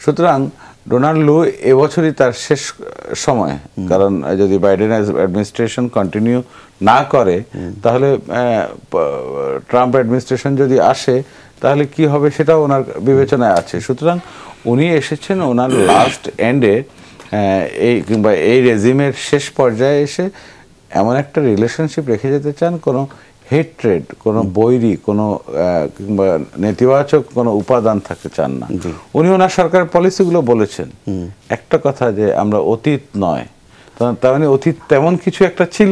সুতরাং ডোনাল্ড লু এবছরই তার শেষ সময়, কারণ যদি বাইডেন অ্যাডমিনিস্ট্রেশন কন্টিনিউ না করে, তাহলে ট্রাম্প অ্যাডমিনিস্ট্রেশন যদি আসে, তাহলে কি হবে সেটাও ওনার বিবেচনায় আছে। সুতরাং উনি এসেছেন ওনার লাস্ট এন্ডে, কিংবা এই রেজিমের শেষ পর্যায়ে এসে এমন একটা রিলেশনশিপ রেখে যেতে চান, কোনো হেট্রেড, কোনো বৈরী, কোনো কিংবা নেতিবাচক কোনো উপাদান থাকতে চান না। উনি ওনার সরকারের পলিসিগুলো বলেছেন একটা কথা, যে আমরা অতীত নয়, তার মানে অতীত তেমন কিছু একটা ছিল,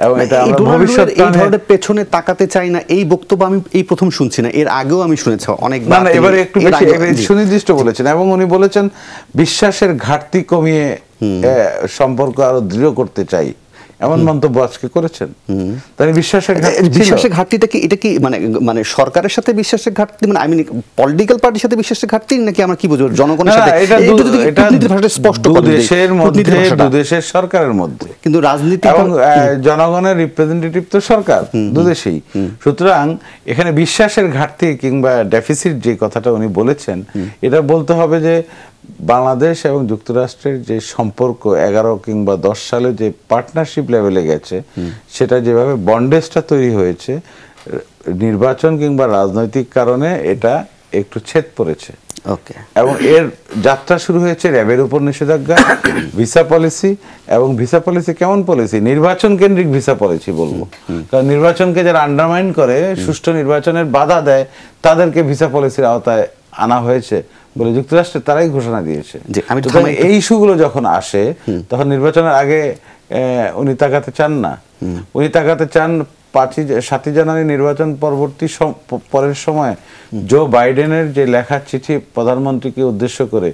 এবং এটা আমরা ভবিষ্যৎ এই ধরনের পেছনে তাকাতে চাই না, এই বক্তব্য আমি এই প্রথম শুনছি না, এর আগেও আমি শুনেছি অনেকবার। না, এবারে একটু বেশি সুনির্দিষ্ট বলেছেন, এবং উনি বলেছেন বিশ্বাসের ঘাটতি কমিয়ে সম্পর্ক আরো দৃঢ় করতে চাই, এমন মন্তব্য আজকে করেছেন। তাই বিশ্বাসের ঘাটতিটা কি, এটা কি মানে সরকারের সাথে বিশ্বাসের ঘাটতি, মানে আই মিন পলিটিক্যাল পার্টির সাথে বিশ্বাসের ঘাটতি, নাকি আমরা কি বুঝবো জনগণের সাথে? এটা স্পষ্ট, দেশের মধ্যে, দেশের সরকারের মধ্যে, কিন্তু রাজনীতি এবং জনগণের রিপ্রেজেন্টেটিভ তো সরকার, দুদেশেই। সুতরাং এখানে বিশ্বাসের ঘাটতি কিংবা ডেফিসিট যে কথাটা উনি বলেছেন, এটা বলতে হবে যে বাংলাদেশ এবং যুক্তরাষ্ট্রের যে সম্পর্ক 11 কিংবা 10 সালে যে পার্টনারশিপ লেভেলে গেছে, সেটা যেভাবে বন্ডেজটা তৈরি হয়েছে, নির্বাচন কিংবা রাজনৈতিক কারণে এটা একটু ছেদ পড়েছে। ওকে। এবং এর যাত্রা শুরু হয়েছে র্যাবের উপর নিষেধাজ্ঞা, ভিসা পলিসি, এবং ভিসা পলিসি কেমন পলিসি? নির্বাচন কেন্দ্রিক ভিসা পলিসি বলবো, কারণ নির্বাচনকে যারা আন্ডারমাইন করে, সুষ্ঠু নির্বাচনের বাধা দেয়, তাদেরকে ভিসা পলিসির আওতায় আনা হয়েছে বলে যুক্তরাষ্ট্রে তারাই ঘোষণা দিয়েছে। এই ইস্যুগুলো যখন আসে তখন নির্বাচনের আগে উনি তাকাতে চান না, উনি তাকাতে চান 7 জানুয়ারি নির্বাচন পরবর্তী পরের সময় জো বাইডেনের যে লেখা চিঠি প্রধানমন্ত্রীকে উদ্দেশ্য করে,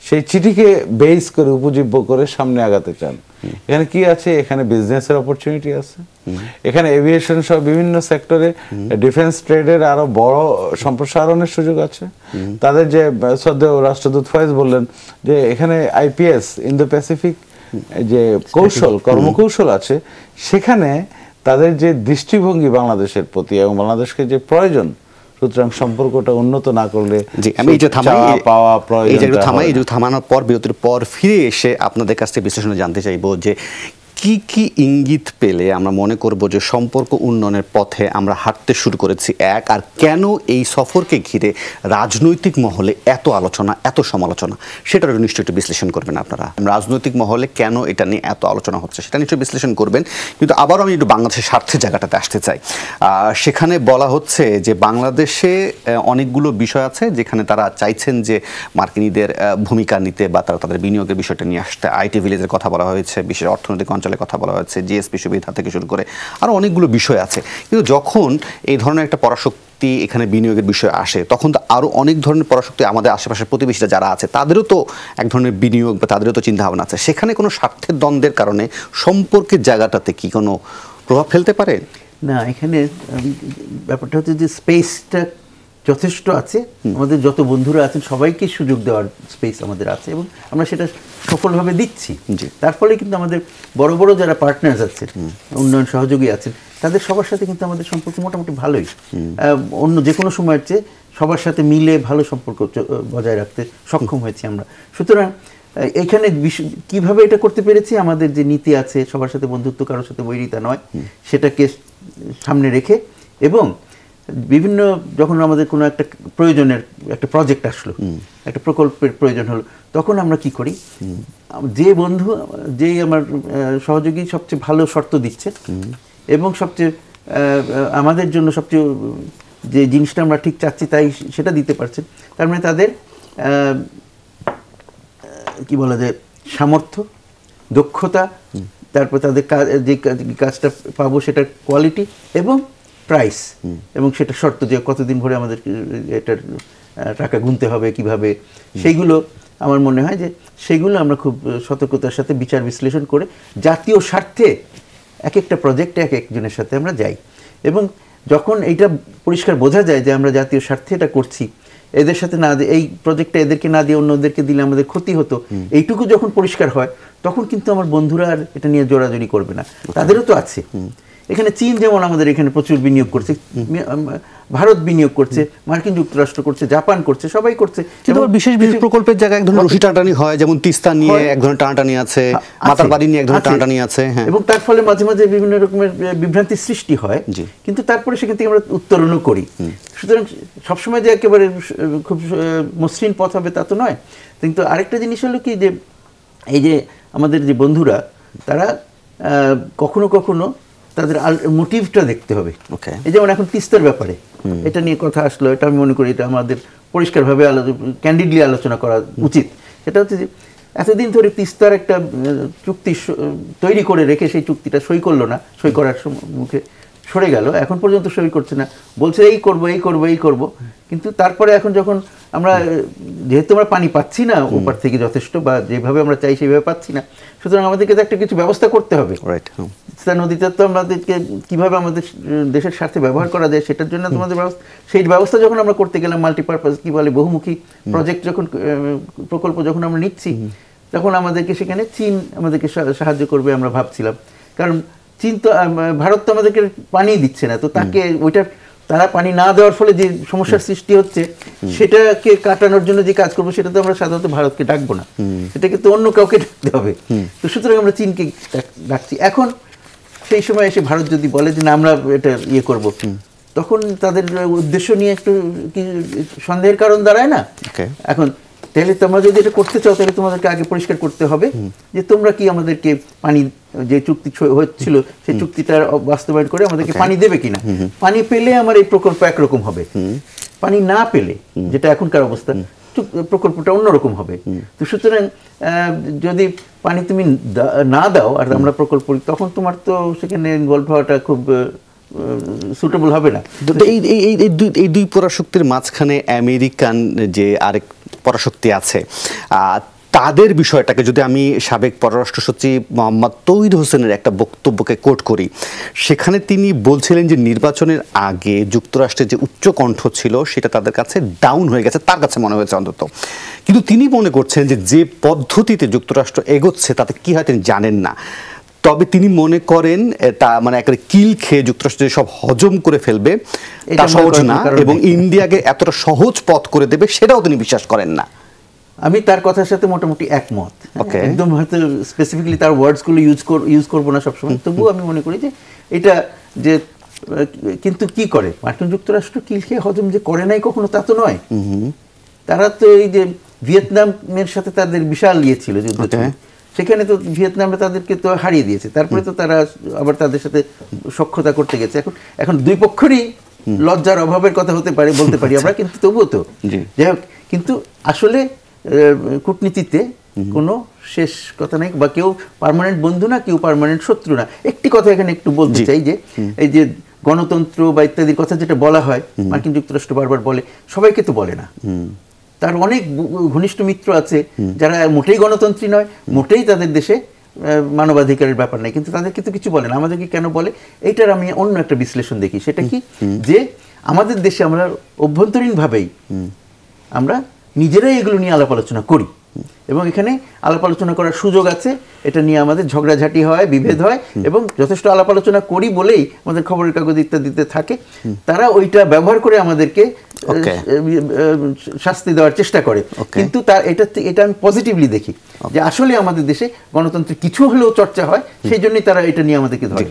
সেই চিঠিকে বেস করে উপজীব্য করে সামনে আগাতে চান। এখানে কি আছে? এখানে বিজনেসের অপরচুনিটি আছে, এখানে এভিয়েশন সহ বিভিন্ন সেক্টরে ডিফেন্স ট্রেডের আরো বড় সম্প্রসারণের সুযোগ আছে। তাদের যে শ্রদ্ধেয় রাষ্ট্রদূত ফয়েজ বললেন যে এখানে আইপিএস, ইন্দো প্যাসিফিক যে কৌশল, কর্মকৌশল আছে, সেখানে তাদের যে দৃষ্টিভঙ্গি বাংলাদেশের প্রতি এবং বাংলাদেশকে যে প্রয়োজন, সুতরাং সম্পর্কটা উন্নত না করলে থামানোর পর, বিরতির পর ফিরে এসে আপনাদের কাছ থেকে বিশ্লেষণ জানতে চাইবো যে কি কি ইঙ্গিত পেলে আমরা মনে করব যে সম্পর্ক উন্নয়নের পথে আমরা হাঁটতে শুরু করেছি, আর কেন এই সফরকে ঘিরে রাজনৈতিক মহলে এত আলোচনা, এত সমালোচনা, সেটার নিশ্চয়ই একটু বিশ্লেষণ করবেন আপনারা। রাজনৈতিক মহলে কেন এটা নিয়ে এত আলোচনা হচ্ছে সেটা নিশ্চয়ই বিশ্লেষণ করবেন। কিন্তু আবারও আমি একটু বাংলাদেশের স্বার্থের জায়গাটাতে আসতে চাই। সেখানে বলা হচ্ছে যে বাংলাদেশে অনেকগুলো বিষয় আছে যেখানে তারা চাইছেন যে মার্কিনীদের ভূমিকা নিতে বা তারা তাদের বিনিয়োগের বিষয়টা নিয়ে আসতে। আইটি ভিলেজের কথা বলা হয়েছে, বিশেষ অর্থনৈতিক অঞ্চলের কথা বলা হয়েছে, জিএসপি সুবিধা থেকে শুরু করে আরো অনেকগুলো বিষয় আছে। কিন্তু যখন এই ধরনের একটা পরাশক্তি এখানে বিনিয়োগের বিষয় আসে, তখন তো আরো অনেক ধরনের পরাশক্তি আমাদের আশেপাশের প্রতিবেশীরা যারা আছে তাদেরও তো এক ধরনের বিনিয়োগ বা তাদেরও তো চিন্তা ভাবনা আছে। সেখানে কোনো স্বার্থের দ্বন্দ্বের কারণে সম্পর্কের জায়গাটাতে কি কোনো প্রভাব ফেলতে পারে? না, এখানে ব্যাপারটা হচ্ছে যে স্পেসটা যথেষ্ট আছে, আমাদের যত বন্ধুরা আছেন সবাইকে সুযোগ দেওয়ার স্পেস আমাদের আছে এবং আমরা সেটা সফলভাবে দিচ্ছি। তার ফলে কিন্তু আমাদের বড় বড় যারা পার্টনার্স আছেন, উন্নয়ন সহযোগী আছেন, তাদের সবার সাথে কিন্তু আমাদের সম্পর্ক মোটামুটি ভালোই, অন্য যে কোনো সময়ের চেয়ে সবার সাথে মিলে ভালো সম্পর্ক বজায় রাখতে সক্ষম হয়েছি আমরা। সুতরাং এখানে কিভাবে এটা করতে পেরেছি, আমাদের যে নীতি আছে সবার সাথে বন্ধুত্ব, কারোর সাথে বৈরিতা নয়, সেটাকে সামনে রেখে, এবং বিভিন্ন যখন আমাদের কোনো একটা প্রয়োজনের একটা প্রজেক্ট আসলো, একটা প্রকল্পের প্রয়োজন হলো, তখন আমরা কি করি, যে বন্ধু, যে আমার সহযোগী সবচেয়ে ভালো শর্ত দিচ্ছে এবং সবচেয়ে আমাদের জন্য সবচেয়ে যে জিনিসটা আমরা ঠিক চাচ্ছি তাই সেটা দিতে পারছেন, তার মানে তাদের কি বলা যায়, সামর্থ্য, দক্ষতা, তারপর তাদের যে কাজটা পাবো সেটার কোয়ালিটি এবং প্রাইস, এবং সেটা শর্ত যে কতদিন ধরে আমাদের এটার টাকা গুনতে হবে কিভাবে, সেইগুলো আমার মনে হয় যে সেইগুলো আমরা খুব সতর্কতার সাথে বিচার বিশ্লেষণ করে জাতীয় স্বার্থে এক একটা প্রজেক্টে এক একজনের সাথে আমরা যাই। এবং যখন এইটা পরিষ্কার বোঝা যায় যে আমরা জাতীয় স্বার্থে এটা করছি, এদের সাথে না দিয়ে, এই প্রজেক্টটা এদেরকে না দিয়ে অন্যদেরকে দিলে আমাদের ক্ষতি হতো, এইটুকু যখন পরিষ্কার হয় তখন কিন্তু আমার বন্ধুরা আর এটা নিয়ে জোরাজোরি করবে না। তাদেরও তো আছে, এখানে চীন যেমন আমাদের এখানে প্রচুর বিনিয়োগ করছে, ভারত বিনিয়োগ করছে, মার্কিন যুক্তরাষ্ট্র করছে, জাপান করছে, সবাই করছে। কিন্তু বিশেষ বিশেষ প্রকল্পের জায়গায় এক ধরনের রশি টানাটানি হয়, যেমন তিস্তা নিয়ে এক ধরনের টানাটানি আছে, মাতার বাড়ি নিয়ে এক ধরনের টানাটানি আছে, এবং তার ফলে মাঝে মাঝে বিভিন্ন রকমের বিভ্রান্তির সৃষ্টি হয়, কিন্তু তারপরে সেখান থেকে আমরা উত্তরণও করি। সুতরাং সবসময় যে একেবারে খুব মসৃণ পথ হবে তা তো নয়। কিন্তু আরেকটা জিনিস হলো কি, যে এই যে আমাদের যে বন্ধুরা, তারা কখনো কখনো তাদের মোটিভটা দেখতে হবে। এই যেমন এখন তিস্তার ব্যাপারে এটা নিয়ে কথা আসলো, এটা আমি মনে করি এটা আমাদের পরিষ্কারভাবে ক্যান্ডিডলি আলোচনা করা উচিত। সেটা হচ্ছে যে এতদিন ধরে তিস্তার একটা চুক্তি তৈরি করে রেখে সেই চুক্তিটা সই করলো না, সই করার মুখে সরে গেল, এখন পর্যন্ত সই করছে না, বলছে এই করব এই করব এই করব। কিন্তু তারপরে এখন যখন আমরা যেহেতু আমরা পানি পাচ্ছি না ওপার থেকে যথেষ্ট, বা যেভাবে আমরা চাই সেইভাবে পাচ্ছি না, সুতরাং আমাদেরকে তো একটা কিছু ব্যবস্থা করতে হবে। তিস্তা নদীতে তো আমাদেরকে কীভাবে আমাদের দেশের স্বার্থে ব্যবহার করা যায় সেটার জন্য তোমাদের সেই ব্যবস্থা যখন আমরা করতে গেলাম, মাল্টিপারপাস কী বলে, বহুমুখী প্রজেক্ট যখন প্রকল্প যখন আমরা নিচ্ছি, তখন আমাদেরকে সেখানে চীন আমাদেরকে সাহায্য করবে আমরা ভাবছিলাম। কারণ চীন তো, ভারত তো আমাদেরকে পানি দিচ্ছে না, তো তাকে ওইটা, তারা পানি না দেওয়ার ফলে যে সমস্যার সৃষ্টি হচ্ছে সেটাকে কাটানোর জন্য যে কাজ করবো, সেটা তো আমরা সাধারণত ভারতকে ডাকবো না, সেটাকে তো অন্য কাউকে ডাকতে হবে। তো সুতরাং আমরা চীনকে ডাকছি। এখন সেই সময় এসে ভারত যদি বলে যে না আমরা এটা ইয়ে করবো, তখন তাদের উদ্দেশ্য নিয়ে একটু কি সন্দেহের কারণ দাঁড়ায় না? এখন তাহলে তোমরা যদি এটা করতে চাও তাহলে তোমাদেরকে আগে পরিষ্কার করতে হবে যে তোমরা কি আমাদেরকে পানি, যে চুক্তি হচ্ছিল সেই চুক্তিটা বাস্তবায়ন করে আমাদেরকে পানি দেবে কিনা। পানি পেলে আমার এই প্রকল্প একরকম হবে, পানি না পেলে যেটা এখনকার অবস্থা প্রকল্পটা অন্যরকম হবে। তো সুতরাং যদি পানি তুমি না দাও আর আমরা প্রকল্প, তখন তোমার তো সেখানে ইনভলভ হওয়াটা খুব সুটেবল হবে না। এই দুই পরাশক্তির মাঝখানে আমেরিকান যে আরেক পরাশক্তি আছে, তাদের বিষয়টাকে যদি আমি সাবেক পররাষ্ট্র সচিব মোহাম্মদ তৌহিদ হোসেনের একটা বক্তব্যকে কোট করি, সেখানে তিনি বলছিলেন যে নির্বাচনের আগে যুক্তরাষ্ট্রের যে উচ্চকণ্ঠ ছিল সেটা তাদের কাছে ডাউন হয়ে গেছে, তার কাছে মনে হয়েছে অন্তত। কিন্তু তিনি মনে করছেন যে পদ্ধতিতে যুক্তরাষ্ট্র এগোচ্ছে তাতে কি হয় তিনি জানেন না। তবে তিনি মনে করেন তা মানে একটা কিল খেয়ে যুক্তরাষ্ট্র সব হজম করে ফেলবে তা সহজ না, এবং ইন্ডিয়াকে এতটা সহজ পথ করে দেবে সেটাও তিনি বিশ্বাস করেন না। আমি তার কথার সাথে মোটামুটি একমত। একদম হয়তো স্পেসিফিক্যালি তার ওয়ার্ডসগুলো ইউজ করবো না সবসময়, তবুও আমি মনে করি যে এটা যে, কিন্তু কি করে মার্কিন যুক্তরাষ্ট্র কিল খেয়ে হজম যে করে নাই কখনো তা তো নয়। তারা তো এই যে ভিয়েতনামের সাথে তাদের বিশাল ইয়ে ছিল যুদ্ধ, সেখানে তো ভিয়েতনামে তাদেরকে তো হারিয়ে দিয়েছে, তারপরে তো তারা আবার তাদের সাথে সখ্যতা করতে গেছে। এখন দুই পক্ষেরই লজ্জার অভাবের কথা হতে পারে, বলতে পারি আমরা, কিন্তু তবুও তো যাই হোক। কিন্তু আসলে কূটনীতিতে কোনো শেষ কথা নাই, বা কেউ পার্মানেন্ট বন্ধু না, কেউ পার্মানেন্ট শত্রু না। একটি কথা এখানে একটু বলতে চাই যে এই যে গণতন্ত্র বা ইত্যাদির কথা যেটা বলা হয়, মার্কিন যুক্তরাষ্ট্র বারবার বলে, সবাইকে তো বলে না। তার অনেক ঘনিষ্ঠ মিত্র আছে যারা মোটেই গণতন্ত্রী নয়, মোটেই তাদের দেশে মানবাধিকারের ব্যাপার নাই, কিন্তু তাদেরকে তো কিছু বলে না। আমাদেরকে কেন বলে, এইটার আমি অন্য একটা বিশ্লেষণ দেখি। সেটা কি, যে আমাদের দেশে আমরা অভ্যন্তরীণভাবেই আমরা নিজেরাই এগুলো নিয়ে আলাপ আলোচনা করি, এবং এখানে আলাপ আলোচনা করার সুযোগ আছে। এটা নিয়ে আমাদের ঝগড়াঝাটি হয়, বিভেদ হয়, এবং যথেষ্ট আলাপ আলোচনা করি বলেই আমাদের খবরের কাগজ ইত্যাদিতে থাকে। তারা ওইটা ব্যবহার করে আমাদেরকে শাস্তি দেওয়ার চেষ্টা করে। কিন্তু এটা আমি পজিটিভলি দেখি যে আসলে আমাদের দেশে গণতন্ত্রের কিছু হলেও চর্চা হয়, সেই জন্যই তারা এটা নিয়ে আমাদেরকে ধরে।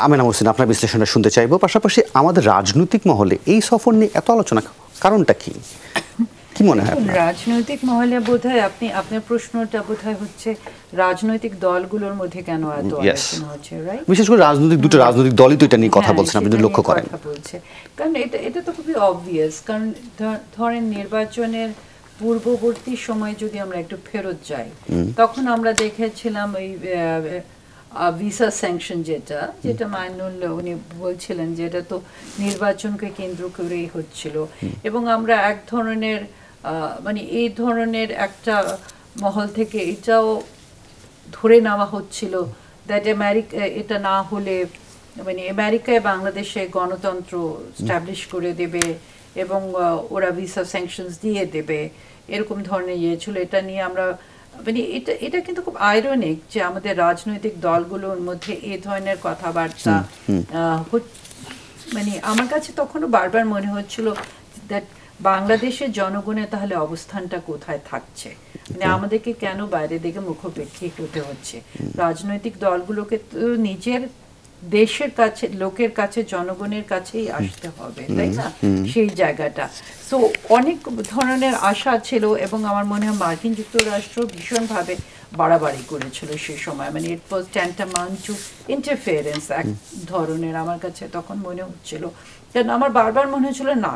আমেনা মহসিন, আপনার বিশ্লেষণটা শুনতে চাইবো। পাশাপাশি আমাদের রাজনৈতিক মহলে এই সফর নিয়ে এত আলোচনা, কারণটা কি, কি মনে হয়? রাজনৈতিক মহলে বোধহয় আপনার প্রশ্নটা বোধহয় হচ্ছে রাজনৈতিক দলগুলোর মধ্যে কেন এত আলোচনা হচ্ছে, রাইট? বিশেষ করে দুটো রাজনৈতিক দলই তো এটা নিয়ে কথা বলছেন, আপনি যদি লক্ষ্য করেন। কারণ এটা তো খুবই অবভিয়াস। কারণ ধরেন নির্বাচনের পূর্ববর্তী সময় যদি আমরা একটু ফেরত যাই, তখন আমরা দেখেছিলাম ওই ভিসা স্যাংশন যেটা মাইনুল উনি বলছিলেন যে এটা তো নির্বাচনকে কেন্দ্র করেই হচ্ছিল, এবং আমরা এক ধরনের মানে এই ধরনের একটা মহল থেকে এটাও ধরে নেওয়া হচ্ছিল দ্যাট আমেরিকা এটা না হলে মানে আমেরিকায় বাংলাদেশে গণতন্ত্র স্ট্যাবলিশ করে দেবে এবং ওরা ভিসা স্যাংশনস দিয়ে দেবে, এরকম ধরনের ইয়ে ছিল। এটা নিয়ে আমরা মানে এটা কিন্তু খুব আইরনিক যে আমাদের রাজনৈতিক দলগুলোর মধ্যে এই ধরনের কথাবার্তা মানে আমার কাছে তখনও বারবার মনে হচ্ছিল দ্যাট বাংলাদেশের জনগণের তাহলে অবস্থানটা কোথায় থাকছে, মানে আমাদেরকে কেন বাইরে দিকে মুখোপেক্ষী হতে হচ্ছে। রাজনৈতিক দলগুলোকে তো নিজের দেশের কাছে, লোকের কাছে, জনগণের কাছেই আসতে হবে, তাই না? সেই জায়গাটা সো অনেক ধরনের আশা ছিল, এবং আমার মনে হয় মার্কিন যুক্তরাষ্ট্র ভীষণভাবে বাড়াবাড়ি করেছিল সেই সময়। মানে ইট ওয়াজ ট্যান্টামাউন্ট টু ইন্টারফিয়ারেন্স এক ধরনের আমার কাছে তখন মনে হচ্ছিল। কারণ আমার বারবার মনে হচ্ছিল না,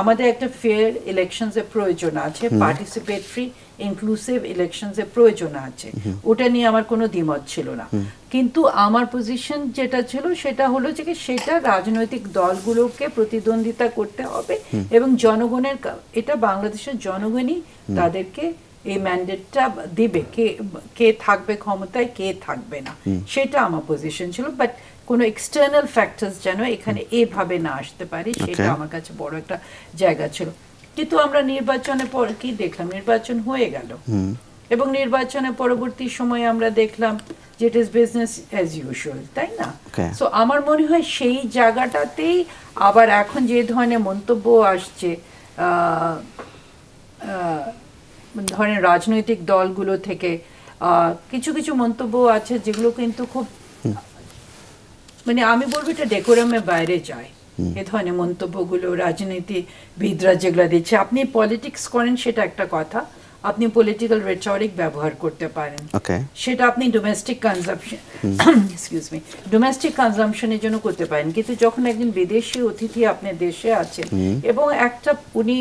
আমাদের একটা ফেয়ার ইলেকশনসের প্রয়োজন আছে, পার্টিসিপেটরি ইনক্লুসিভ ইলেকশনসের প্রয়োজন আছে, ওটা নিয়ে আমার কোনো দ্বিমত ছিল না। কিন্তু আমার পজিশন যেটা ছিল সেটা হলো যে সেটা রাজনৈতিক দলগুলোকে প্রতিদ্বন্দ্বিতা করতে হবে, এবং জনগণের, এটা বাংলাদেশের জনগণই তাদেরকে এই ম্যান্ডেটটা দিবে, কে থাকবে ক্ষমতায়, কে থাকবে না, সেটা আমার পজিশন ছিল। বাট কোনো এক্সটার্নাল ফ্যাক্টরস যেন এখানে এভাবে না আসতে পারে, সেটা আমার কাছে বড় একটা জায়গা ছিল। কিন্তু আমরা নির্বাচনের পর কি দেখলাম, নির্বাচন হয়ে গেল, এবং নির্বাচনের পরবর্তী সময়ে আমরা দেখলাম যে it is business as usual, তাই না? সো আমার মনে হয় সেই জায়গাটাতেই আবার এখন যে ধরনের মন্তব্য আসছে ধরেন রাজনৈতিক দলগুলো থেকে, কিছু কিছু মন্তব্য আছে যেগুলো কিন্তু খুব মানে আমি বলবো এটা ডেকোরামের বাইরে যায়, এ ধরনের মন্তব্যগুলো রাজনীতিবিদরা যেগুলো দিচ্ছে। আপনি পলিটিক্স করেন সেটা একটা কথা, আপনি পলিটিক্যাল রেটরিক ব্যবহার করতে পারেন, সেটা আপনি domestic consumption excuse me domestic কনজাম্পশনের জন্য করতে পারেন। কিন্তু যখন একজন বিদেশি অতিথি আপনার দেশে আছেন এবং একটা উনি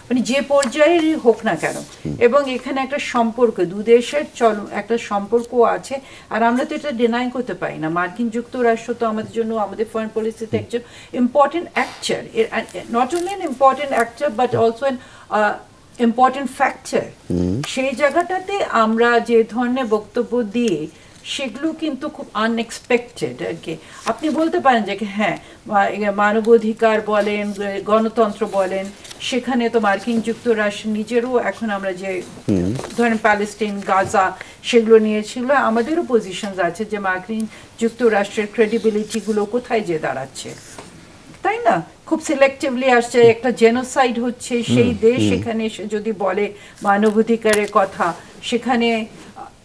মানে যে পর্যায়েরই হোক না কেন, এবং এখানে একটা সম্পর্ক, দু দেশের একটা সম্পর্ক আছে, আর আমরা তো এটা ডিনাই করতে পারি না। মার্কিন যুক্তরাষ্ট্র তো আমাদের জন্য, আমাদের ফরেন পলিসিতে একজন important actor, not only an important actor but also an important factor. সেই জায়গাটাতে আমরা যে ধরনের বক্তব্য দিই সেগুলো কিন্তু খুব আনএক্সপেক্টেড আর কি। আপনি বলতে পারেন যে হ্যাঁ মানবাধিকার বলেন, গণতন্ত্র বলেন, সেখানে তো মার্কিন যুক্তরাষ্ট্র নিজেরও, এখন আমরা যে ধরেন প্যালেস্টাইন, গাজা সেগুলো নিয়েছিল, আমাদেরও পজিশনস আছে যে মার্কিন যুক্তরাষ্ট্রের ক্রেডিবিলিটিগুলো কোথায় যে দাঁড়াচ্ছে, তাই না? খুব সিলেক্টিভলি আসছে, একটা জেনোসাইড হচ্ছে সেই দেশ, সেখানে এসে যদি বলে মানবাধিকারের কথা সেখানে,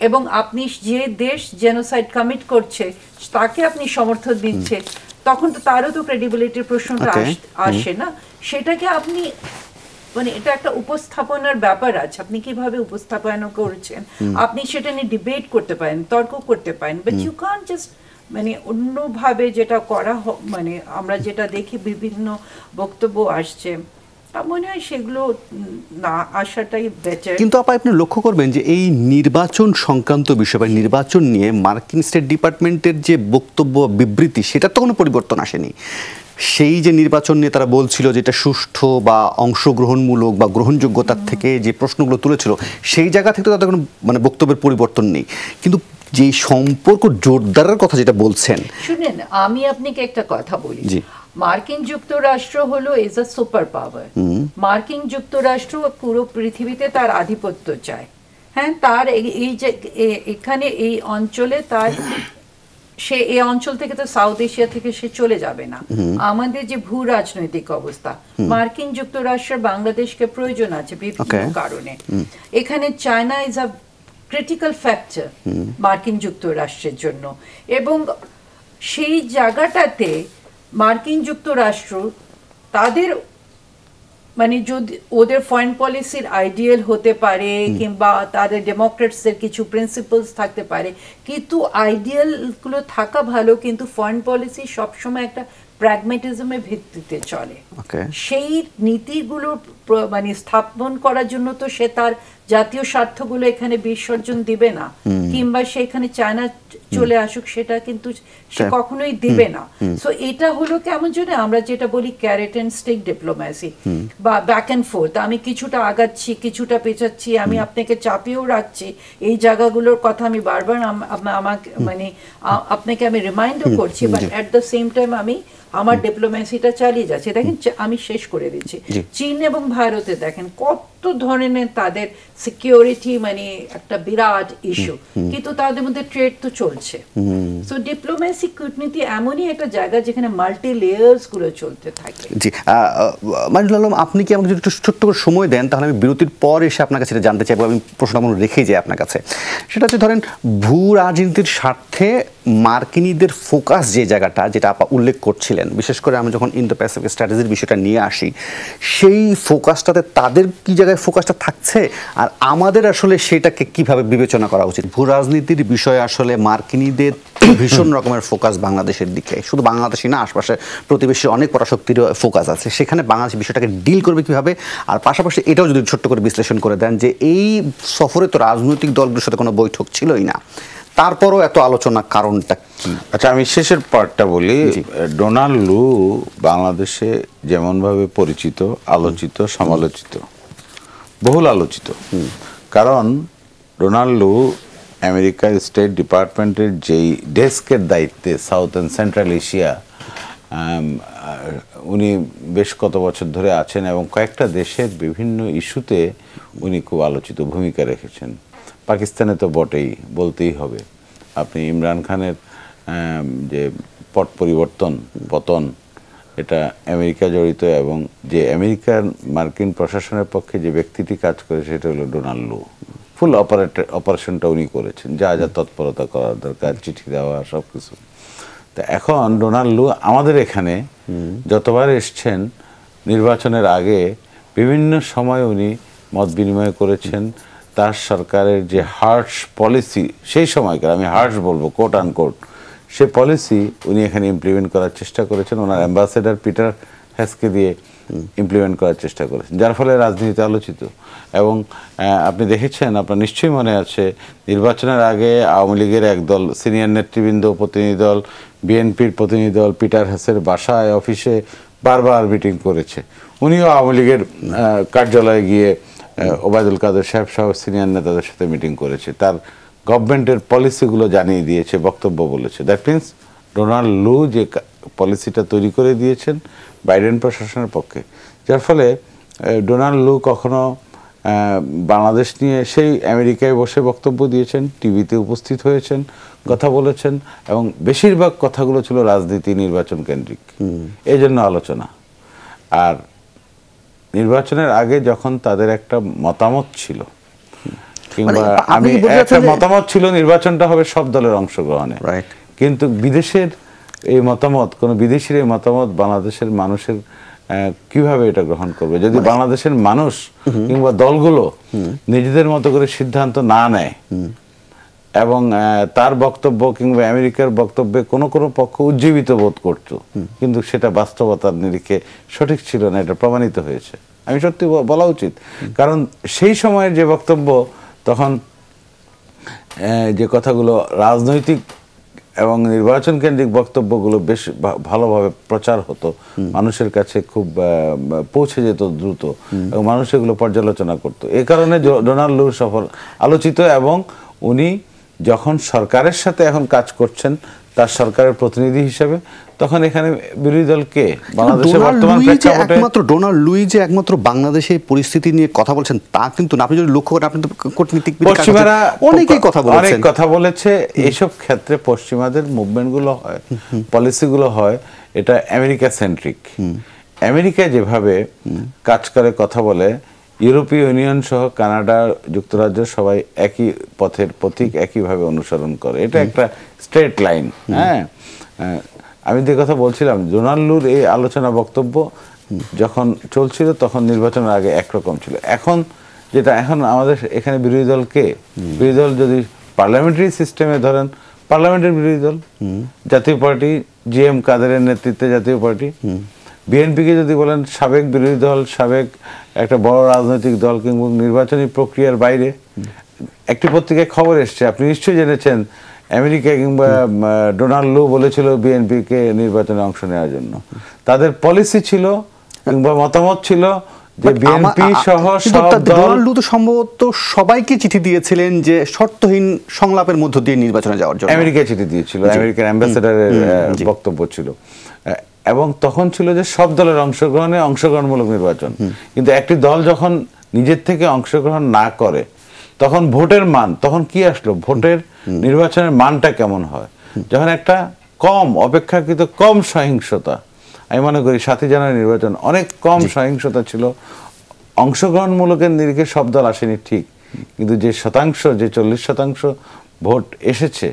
এবং আপনি যে দেশ জেনোসাইড কমিট করছে তাকে আপনি সমর্থন দিচ্ছে, তখন তো তারও তো ক্রেডিবিলিটির প্রশ্নটা আসে না। সেটাকে আপনি মানে এটা একটা উপস্থাপনার ব্যাপার আছে, আপনি কিভাবে উপস্থাপনা করছেন, আপনি সেটা নিয়ে ডিবেট করতে পারেন, তর্ক করতে পারেন, বাট ইউ কান্ট জাস্ট মানে অন্যভাবে যেটা করা, মানে আমরা যেটা দেখি বিভিন্ন বক্তব্য আসছে, মনে হয় সেগুলো না আসাটাই বেটার। কিন্তু আপনি লক্ষ্য করবেন যে এই নির্বাচন সংক্রান্ত বিষয় বা নির্বাচন নিয়ে মার্কিন স্টেট ডিপার্টমেন্টের যে বক্তব্য বিবৃতি, সেটার তো কোনো পরিবর্তন আসেনি। সেই যে নির্বাচন নিয়ে তারা বলছিল যে এটা সুষ্ঠু বা অংশগ্রহণমূলক বা গ্রহণযোগ্যতার থেকে যে প্রশ্নগুলো তুলেছিল, সেই জায়গা থেকে তো তাদের কোনো মানে বক্তব্যের পরিবর্তন নেই। কিন্তু যে সম্পর্ক জোরদারের কথা যেটা বলছেন, শুনেন আমি আপনাকে একটা কথা বলি, মার্কিন যুক্তরাষ্ট্র হলো ইজ আ সুপার পাওয়ার। মার্কিন যুক্তরাষ্ট্র পুরো পৃথিবীতে তার আধিপত্য চায়, হ্যাঁ, তার এই যে এখানে এই অঞ্চলে তার, সে এই অঞ্চল থেকে তো সাউথ এশিয়া থেকে সে চলে যাবে না। আমাদের যে ভূ রাজনৈতিক অবস্থা, মার্কিন যুক্তরাষ্ট্রের বাংলাদেশকে প্রয়োজন আছে বিভিন্ন কারণে। এখানে China is a critical factor মার্কিন যুক্তরাষ্ট্রের জন্য, এবং সেই জায়গাটাতে মার্কিন যুক্তরাষ্ট্র তাদের মানে যদি ওদের ফরেন পলিসির আইডিয়াল হতে পারে, কিংবা তাদের ডেমোক্রেটসদের কিছু প্রিন্সিপালস থাকতে পারে, কিন্তু আইডিয়ালগুলো থাকা ভালো, কিন্তু ফরেন পলিসি সবসময় একটা প্র্যাগমেটিজমের ভিত্তিতে চলে। সেই নীতিগুলো মানে স্থাপন করার জন্য তো সে তার জাতীয় স্বার্থগুলো এখানে বিসর্জন দিবে না, কিংবা সেখানে চায়না চলে আসুক সেটা কিন্তু সে কখনোই দিবে না। সো এটা হলো কেমন জন্য আমরা যেটা বলি ক্যারেট এন্ড স্টিক ডিপ্লোম্যাসি, বা ব্যাক অ্যান্ড ফোর্থ। আমি কিছুটা আগাচ্ছি, কিছুটা পেছাচ্ছি, আমি আপনাকে চাপিয়েও রাখছি, এই জায়গাগুলোর কথা আমি বারবার আমাকে মানে আপনাকে আমি রিমাইন্ডও করছি, but at the same time আমি আমার ডিপ্লোম্যাসিটা চালিয়ে যাচ্ছে। দেখেন আমি শেষ করে দিচ্ছি, চীন এবং ভারতে দেখেন কত ধরনের তাদের সিকিউরিটি মানে একটা বিরাট ইস্যু, কিন্তু তাদের মধ্যে ট্রেড তো চলছে। সো ডিপ্লোম্যাসি কূটনীতি এমনই একটা জায়গা যেখানে মাল্টি লেয়ার্স গুলো চলতে থাকে। জি, মাজিদুল আলম, আপনি কি আমাকে যদি একটু ছোট্ট করে সময় দেন তাহলে আমি বিরতির পর এসে আপনার কাছে জানতে চাইবো। আমি প্রশ্নটা মনে রেখেই যাই আপনার কাছে। সেটা হচ্ছে ধরেন ভূ রাজনীতির স্বার্থে মার্কিনীদের ফোকাস যে জায়গাটা, যেটা আপা উল্লেখ করছিলেন, বিশেষ করে আমি যখন ইন্দো প্যাসিফিক স্ট্র্যাটেজির বিষয়টা নিয়ে আসি, সেই ফোকাসটাতে তাদের কি জায়গায় ফোকাসটা থাকছে, আর আমাদের আসলে সেটাকে কিভাবে বিবেচনা করা উচিত? ভূ রাজনীতির বিষয়ে আসলে মার্কিনীদের ভীষণ রকমের ফোকাস বাংলাদেশের দিকে, শুধু বাংলাদেশই না, আশপাশে প্রতিবেশী অনেক পরাশক্তির ফোকাস আছে। সেখানে বাংলাদেশ বিষয়টাকে ডিল করবে কিভাবে? আর পাশাপাশি এটাও যদি ছোট্ট করে বিশ্লেষণ করে দেন যে এই সফরে তো রাজনৈতিক দলগুলোর সাথে কোনো বৈঠক ছিলই না, তারপরও এত আলোচনা, কারণটা কি? আচ্ছা, আমি শেষের পার্টটা বলি। ডোনাল্ড লু বাংলাদেশে যেমনভাবে পরিচিত, আলোচিত, সমালোচিত, বহুল আলোচিত, কারণ ডোনাল্ড লু আমেরিকার স্টেট ডিপার্টমেন্টের যেই ডেস্কের দায়িত্বে সাউথ অ্যান্ড সেন্ট্রাল এশিয়া, উনি বেশ কত বছর ধরে আছেন এবং কয়েকটা দেশের বিভিন্ন ইস্যুতে উনি খুব আলোচিত ভূমিকা রেখেছেন। পাকিস্তানে তো বটেই, বলতেই হবে। আপনি ইমরান খানের যে পট পরিবর্তন, পতন, এটা আমেরিকা জড়িত, এবং যে আমেরিকার মার্কিন প্রশাসনের পক্ষে যে ব্যক্তিটি কাজ করে সেটা হলো ডোনাল্ড লু। ফুল অপারেশনটা উনি করেছেন, যা যা তৎপরতা করার দরকার, চিঠি দেওয়া, সব কিছু। তো এখন ডোনাল্ড লু আমাদের এখানে যতবার এসছেন নির্বাচনের আগে বিভিন্ন সময় উনি মত বিনিময় করেছেন। তার সরকারের যে হার্শ পলিসি, সেই সময়কার, আমি হার্শ বলবো কোট আনকোট, সে পলিসি উনি এখানে ইমপ্লিমেন্ট করার চেষ্টা করেছেন। ওনার অ্যাম্বাসেডার পিটার হ্যাসকে দিয়ে ইমপ্লিমেন্ট করার চেষ্টা করেছেন, যার ফলে রাজনীতিতে আলোচিত। এবং আপনি দেখেছেন, আপনার নিশ্চয়ই মনে আছে, নির্বাচনের আগে আওয়ামী লীগের একদল সিনিয়র নেতৃবৃন্দ, প্রতিনিধি দল, বিএনপির প্রতিনিধি দল পিটার হ্যাসের বাসায়, অফিসে বারবার মিটিং করেছে। উনিও আওয়ামী লীগের কার্যালয়ে গিয়ে ওবায়দুল কাদের সাহেব সহ সিনিয়র নেতাদের সাথে মিটিং করেছে, তার গভর্নমেন্টের পলিসিগুলো জানিয়ে দিয়েছে, বক্তব্য বলেছে। দ্যাট মিনস ডোনাল্ড লু যে পলিসিটা তৈরি করে দিয়েছেন বাইডেন প্রশাসনের পক্ষে, যার ফলে ডোনাল্ড লু কখনো বাংলাদেশ নিয়ে সেই আমেরিকায় বসে বক্তব্য দিয়েছেন, টিভিতে উপস্থিত হয়েছেন, কথা বলেছেন, এবং বেশিরভাগ কথাগুলো ছিল রাজনীতি, নির্বাচন কেন্দ্রিক, এই জন্য আলোচনা। আর নির্বাচনের আগে যখন তাদের একটা মতামত ছিল, কিংবা আমি একটা মতামত ছিল নির্বাচনটা হবে সব দলের অংশগ্রহণে, কিন্তু বিদেশের এই মতামত, কোন বিদেশির এই মতামত বাংলাদেশের মানুষের কিভাবে এটা গ্রহণ করবে যদি বাংলাদেশের মানুষ কিংবা দলগুলো নিজেদের মতো করে সিদ্ধান্ত না নেয়, এবং তার বক্তব্য কিংবা আমেরিকার বক্তব্যে কোনো কোনো পক্ষ উজ্জীবিত বোধ করত, কিন্তু সেটা বাস্তবতার নিরিখে সঠিক ছিল না, এটা প্রমাণিত হয়েছে। আমি সত্যি বলা উচিত, কারণ সেই সময়ের যে বক্তব্য, তখন যে কথাগুলো রাজনৈতিক এবং নির্বাচন কেন্দ্রিক বক্তব্যগুলো বেশ ভালোভাবে প্রচার হতো, মানুষের কাছে খুব পৌঁছে যেত দ্রুত, এবং মানুষ এগুলো পর্যালোচনা করত। এই কারণে ডোনাল্ড লু সফল আলোচিত, এবং উনি যখন সরকারের সাথে এখন কাজ করছেন, তার সরকারের প্রতিনিধি হিসেবে, তখন এখানে বিরোধী দল কে? বাংলাদেশের বর্তমান প্রেক্ষাপটে একমাত্র ডোনাল্ড লুই যে একমাত্র বাংলাদেশের পরিস্থিতি নিয়ে কথা বলছেন তা কিন্তু না। আপনি যদি লক্ষ্য করেন, আপনি তো কূটনীতিকবিদ, পশ্চিমারা অনেকেই কথা বলেছেন, অনেক কথা বলেছে। এইসব ক্ষেত্রে পশ্চিমাদের মুভমেন্টগুলো হয়, পলিসিগুলো হয়, এটা আমেরিকা সেন্ট্রিক। আমেরিকা যেভাবে কাজ করে, কথা বলে, ইউরোপীয় ইউনিয়ন সহ কানাডা, যুক্তরাজ্য সবাই একই পথের পথিক, একইভাবে অনুসরণ করে। এটা একটা স্ট্রেট লাইন। হ্যাঁ, আমি যে কথা বলছিলাম, ডোনাল্ড লুর এই আলোচনা বক্তব্য যখন চলছিল তখন নির্বাচনের আগে একরকম ছিল। এখন আমাদের এখানে বিরোধী দল কে? বিরোধী দল যদি পার্লামেন্টারি সিস্টেমে ধরেন, পার্লামেন্টের বিরোধী দল জাতীয় পার্টি, জিএম কাদেরের নেতৃত্বে জাতীয় পার্টি। বিএনপিকে যদি বলেন সাবেক বিরোধী দল, সাবেক একটা বড় রাজনৈতিক দল, কিংবা নির্বাচনী প্রক্রিয়ার বাইরে। একটি পত্রিকায় খবর এসছে, আপনি নিশ্চয়ই জেনেছেন, আমেরিকা কিংবা ডোনাল্ড লু বলেছিল বিএনপিকে নির্বাচনে অংশ নেওয়ার জন্য। তাদের পলিসি ছিল কিংবা মতামত ছিল যে বিএনপি সহ সব দল। ডোনাল্ড লু তো সম্ভবত সবাইকে চিঠি দিয়েছিলেন যে শর্তহীন সংলাপের মধ্য দিয়ে নির্বাচনে যাওয়ার জন্য। আমেরিকায় চিঠি দিয়েছিল, আমেরিকার অ্যাম্বাসেডারের বক্তব্য ছিল, এবং তখন ছিল যে সব দলের অংশগ্রহণমূলক নির্বাচন। কিন্তু একটি দল যখন নিজের থেকে অংশগ্রহণ না করে, তখন ভোটের মান, তখন কি আসলো, ভোটের নির্বাচনের মানটা কেমন হয়? যখন একটা অপেক্ষাকৃত কম সহিংসতা, আমি মনে করি 7 জানুয়ারি নির্বাচন অনেক কম সহিংসতা ছিল, অংশগ্রহণমূলকের নিরিখে সব দল আসেনি ঠিক, কিন্তু যে 40% ভোট এসেছে,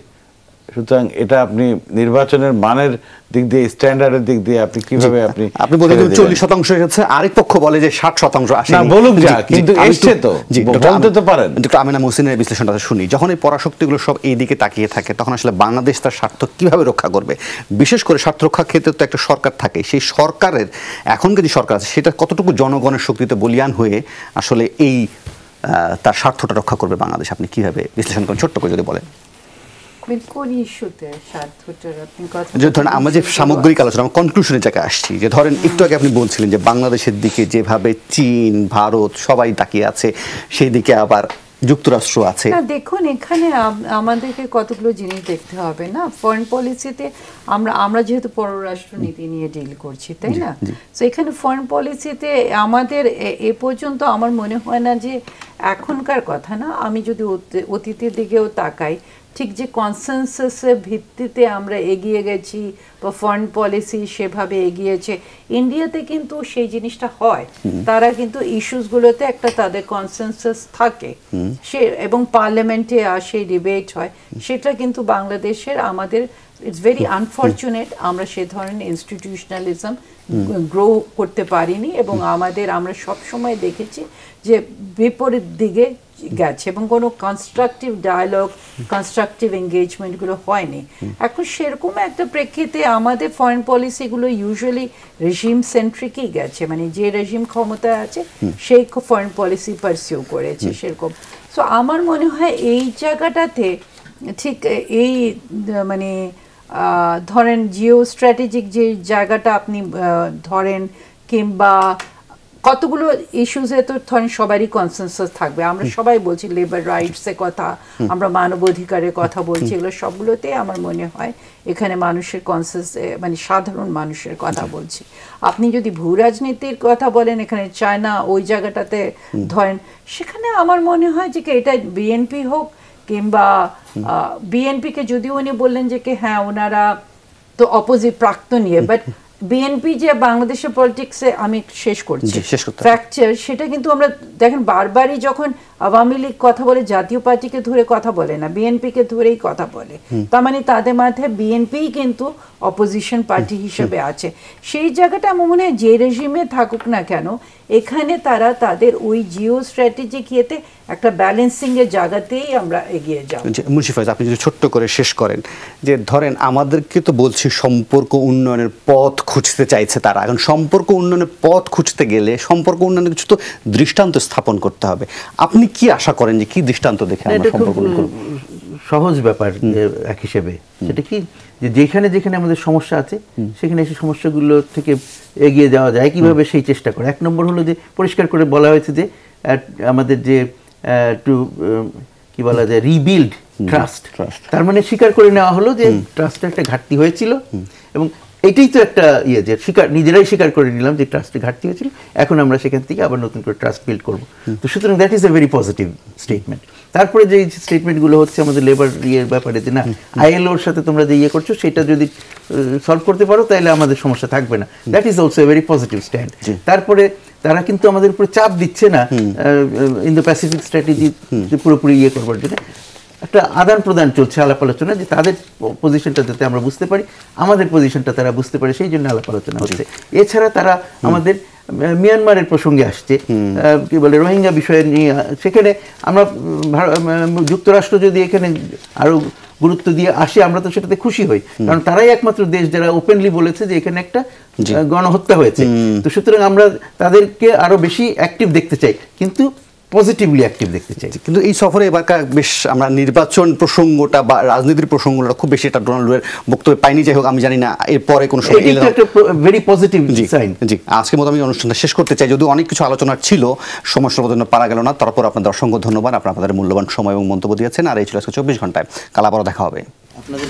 সুতরাং এটা আপনি নির্বাচনের মানের দিক দিয়ে, স্ট্যান্ডার্ডের দিক দিয়ে আপনি কিভাবে আপনি বলেন 40% এসেছে, আরেক পক্ষ বলে যে 60% আসে। না, বলুক যা, কিন্তু এসছে তো, বলতে তো পারেন। ডক্টর আমিনা মুহসিনের বিশ্লেষণটা শুনি। যখন এই পরাশক্তিগুলো সব এই দিকে তাকিয়ে থাকে, তখন আসলে বাংলাদেশ তার স্বার্থ কিভাবে রক্ষা করবে? বিশেষ করে স্বার্থ রক্ষার ক্ষেত্রে তো একটা সরকার থাকে, সেই সরকারের এখনকার যে সরকার আছে সেটা কতটুকু জনগণের শক্তিতে বলিয়ান হয়ে আসলে এই তার স্বার্থটা রক্ষা করবে বাংলাদেশ? আপনি কিভাবে বিশ্লেষণ করেন, ছোট্ট করে যদি বলেন। আমরা যে সামগ্রিক আলোচনা, কনক্লুশনে জায়গায় আসছি, যে ধরেন একটু আগে আপনি বলছিলেন যে বাংলাদেশের দিকে যেভাবে চীন, ভারত সবাই তাকিয়ে আছে, সেই দিকে আবার যুক্তরাষ্ট্র আছে। দেখুন, এখানে আমাদেরকে কতগুলো জিনিস দেখতে হবে না। ফরেন পলিসিতে আমরা যেহেতু পররাষ্ট্র নীতি নিয়ে ডিল করছি, তাই না? তো এখানে ফরেন পলিসিতে আমাদের এ পর্যন্ত আমার মনে হয় না যে এখনকার কথা না, আমি যদি অতীতের দিকেও তাকাই, ঠিক যে কনসেনসাসের ভিত্তিতে আমরা এগিয়ে গেছি বা ফরেন পলিসি সেভাবে এগিয়েছে, ইন্ডিয়াতে কিন্তু সেই জিনিসটা হয়। তারা কিন্তু ইস্যুসগুলোতে একটা তাদের কনসেনসাস থাকে, সে এবং পার্লামেন্টে আসে, ডিবেট হয়। সেটা কিন্তু বাংলাদেশের আমাদের ইটস ভেরি আনফর্চুনেট আমরা সে ধরনের ইনস্টিটিউশনালিজম গ্রো করতে পারিনি, এবং আমরা সব সময় দেখেছি যে বিপরীত দিকে গেছে এবং কোনো কনস্ট্রাকটিভ ডায়ালগ, কনস্ট্রাকটিভ এঙ্গেজমেন্টগুলো হয়নি। এখন সেরকম একটা প্রেক্ষিতে আমাদের ফরেন পলিসিগুলো ইউজুয়ালি রেজিম সেন্ট্রিকই গেছে, মানে যে রেজিম ক্ষমতায় আছে সেই ফরেন পলিসি পারসিউ করেছে সেরকম। সো আমার মনে হয় এই জায়গাটাতে ঠিক এই মানে ধরেন জিও স্ট্র্যাটেজিক যে জায়গাটা আপনি ধরেন, কিংবা কতগুলো ইস্যুসে তো ধরেন সবারই কনসেনসাস থাকবে, আমরা সবাই বলছি লেবার রাইটসের কথা, আমরা মানবাধিকারের কথা বলছি, এগুলো সবগুলোতে আমার মনে হয় এখানে মানুষের মানে সাধারণ মানুষের কথা বলছি। আপনি যদি ভূ রাজনীতির কথা বলেন, এখানে চায়না ওই জায়গাটাতে ধরেন, সেখানে আমার মনে হয় যে এটা বিএনপি হোক কিংবা বিএনপিকে যদিও উনি বললেন যে হ্যাঁ ওনারা তো অপোজিট প্রাক্তন নিয়ে, বাট বিএনপি যে বাংলাদেশের পলিটিক্সে, আমি শেষ করছি, ফ্র্যাকচার, সেটা কিন্তু আমরা দেখেন বারবারই যখন আওয়ামী লীগ কথা বলে জাতীয় পার্টিকে ধরে কথা বলে না, বিএনপিকে ধরেই কথা বলে, তার মানে তাদের মাথায় বিএনপিই কিন্তু অপোজিশন পার্টি হিসেবে আছে। সেই জায়গাটা আমার মনে হয় যে রেজিমে থাকুক না কেন, এখানে তারা তাদের ওই জিও স্ট্র্যাটেজিক ইয়েতে একটা ব্যালেন্সিং এর জায়গাতেই আমরা এগিয়ে যাব। মুন্সি ফয়েজ, আপনি যদি ছোট্ট করে শেষ করেন, যে ধরেন আমাদেরকে তো বলছি সম্পর্ক উন্নয়নের পথ খুঁজতে চাইছে তারা, এখন সম্পর্ক উন্নয়নের পথ খুঁজতে গেলে সম্পর্ক উন্নয়নের কিছু তো দৃষ্টান্ত স্থাপন করতে হবে। আপনি কি আশা করেন যে কি দৃষ্টান্ত দেখে আমরা সম্পর্ক উন্নয়ন? সহজ ব্যাপার এক হিসেবে, সেটা কি যে যেখানে যেখানে আমাদের সমস্যা আছে সেখানে সেই সমস্যাগুলো থেকে এগিয়ে যাওয়া যায় কিভাবে, সেই চেষ্টা করে। এক নম্বর হলো যে পরিষ্কার করে বলা হয়েছে যে আমাদের যে কি বলা যায় রিবিল্ড ট্রাস্ট, তার মানে স্বীকার করে নেওয়া হলো যে ট্রাস্টের একটা ঘাটতি হয়েছিল, এবং এটাই তো একটা যে নিজেরাই স্বীকার করে নিলাম যে ট্রাস্টের ঘাটতি হয়েছিল, এখন আমরা সেখান থেকে আবার নতুন করে ট্রাস্ট বিল্ড করবো। তো সুতরাং that is a very positive statement. তারপরে যে স্টেটমেন্টগুলো হচ্ছে আমাদের লেবার ইয়ের ব্যাপারে, যে না আইএলওর সাথে তোমরা যে করছো সেটা যদি সলভ করতে পারো তাহলে আমাদের সমস্যা থাকবে না, that is also a very positive stand. তারপরে তারা কিন্তু আমাদের উপরে চাপ দিচ্ছে না ইন্দো প্যাসিফিক স্ট্র্যাটেজি পুরোপুরি করবার জন্য, একটা আদান প্রদান চলছে, আলাপ আলোচনা, যে তাদের পজিশনটা যাতে আমরা বুঝতে পারি, আমাদের পজিশনটা তারা বুঝতে পারে, সেই জন্য আলাপ আলোচনা হচ্ছে। এছাড়া তারা আমাদের মিয়ানমারের প্রসঙ্গে আসছে, কি বলে রোহিঙ্গা বিষয়ে নিয়ে, সেখানে আমরা যুক্তরাষ্ট্র যদি এখানে আরো গুরুত্ব দিয়ে আসে আমরা তো সেটাতে খুশি হই, কারণ তারাই একমাত্র দেশ যারা ওপেনলি বলেছে যে এখানে একটা গণহত্যা হয়েছে। তো সুতরাং আমরা তাদেরকে আরো বেশি অ্যাক্টিভ দেখতে চাই, কিন্তু পজিটিভলি অ্যাক্টিভ দেখতে চাই। কিন্তু এই সফরে এবার বেশ আমরা নির্বাচন প্রসঙ্গটা বা রাজনীতির প্রসঙ্গটা খুব বেশি এটা ডোনাল্ডের বক্তব্য পাইনি। যাই হোক, আমি জানি না এরপরে কোনো সময় ভেরি পজিটিভ সাইন। জি, আজকের মতো আমি অনুষ্ঠানটা শেষ করতে চাই, যদিও অনেক কিছু আলোচনার ছিল, সমস্যার জন্য পারা গেল না। তারপর আপনাদের অসংখ্য ধন্যবাদ, আপনাদের মূল্যবান সময় এবং মন্তব্য দিয়েছেন। আর এই ছিল আজকে 24 ঘন্টায়। কাল আবারও দেখা হবে। আপনাদের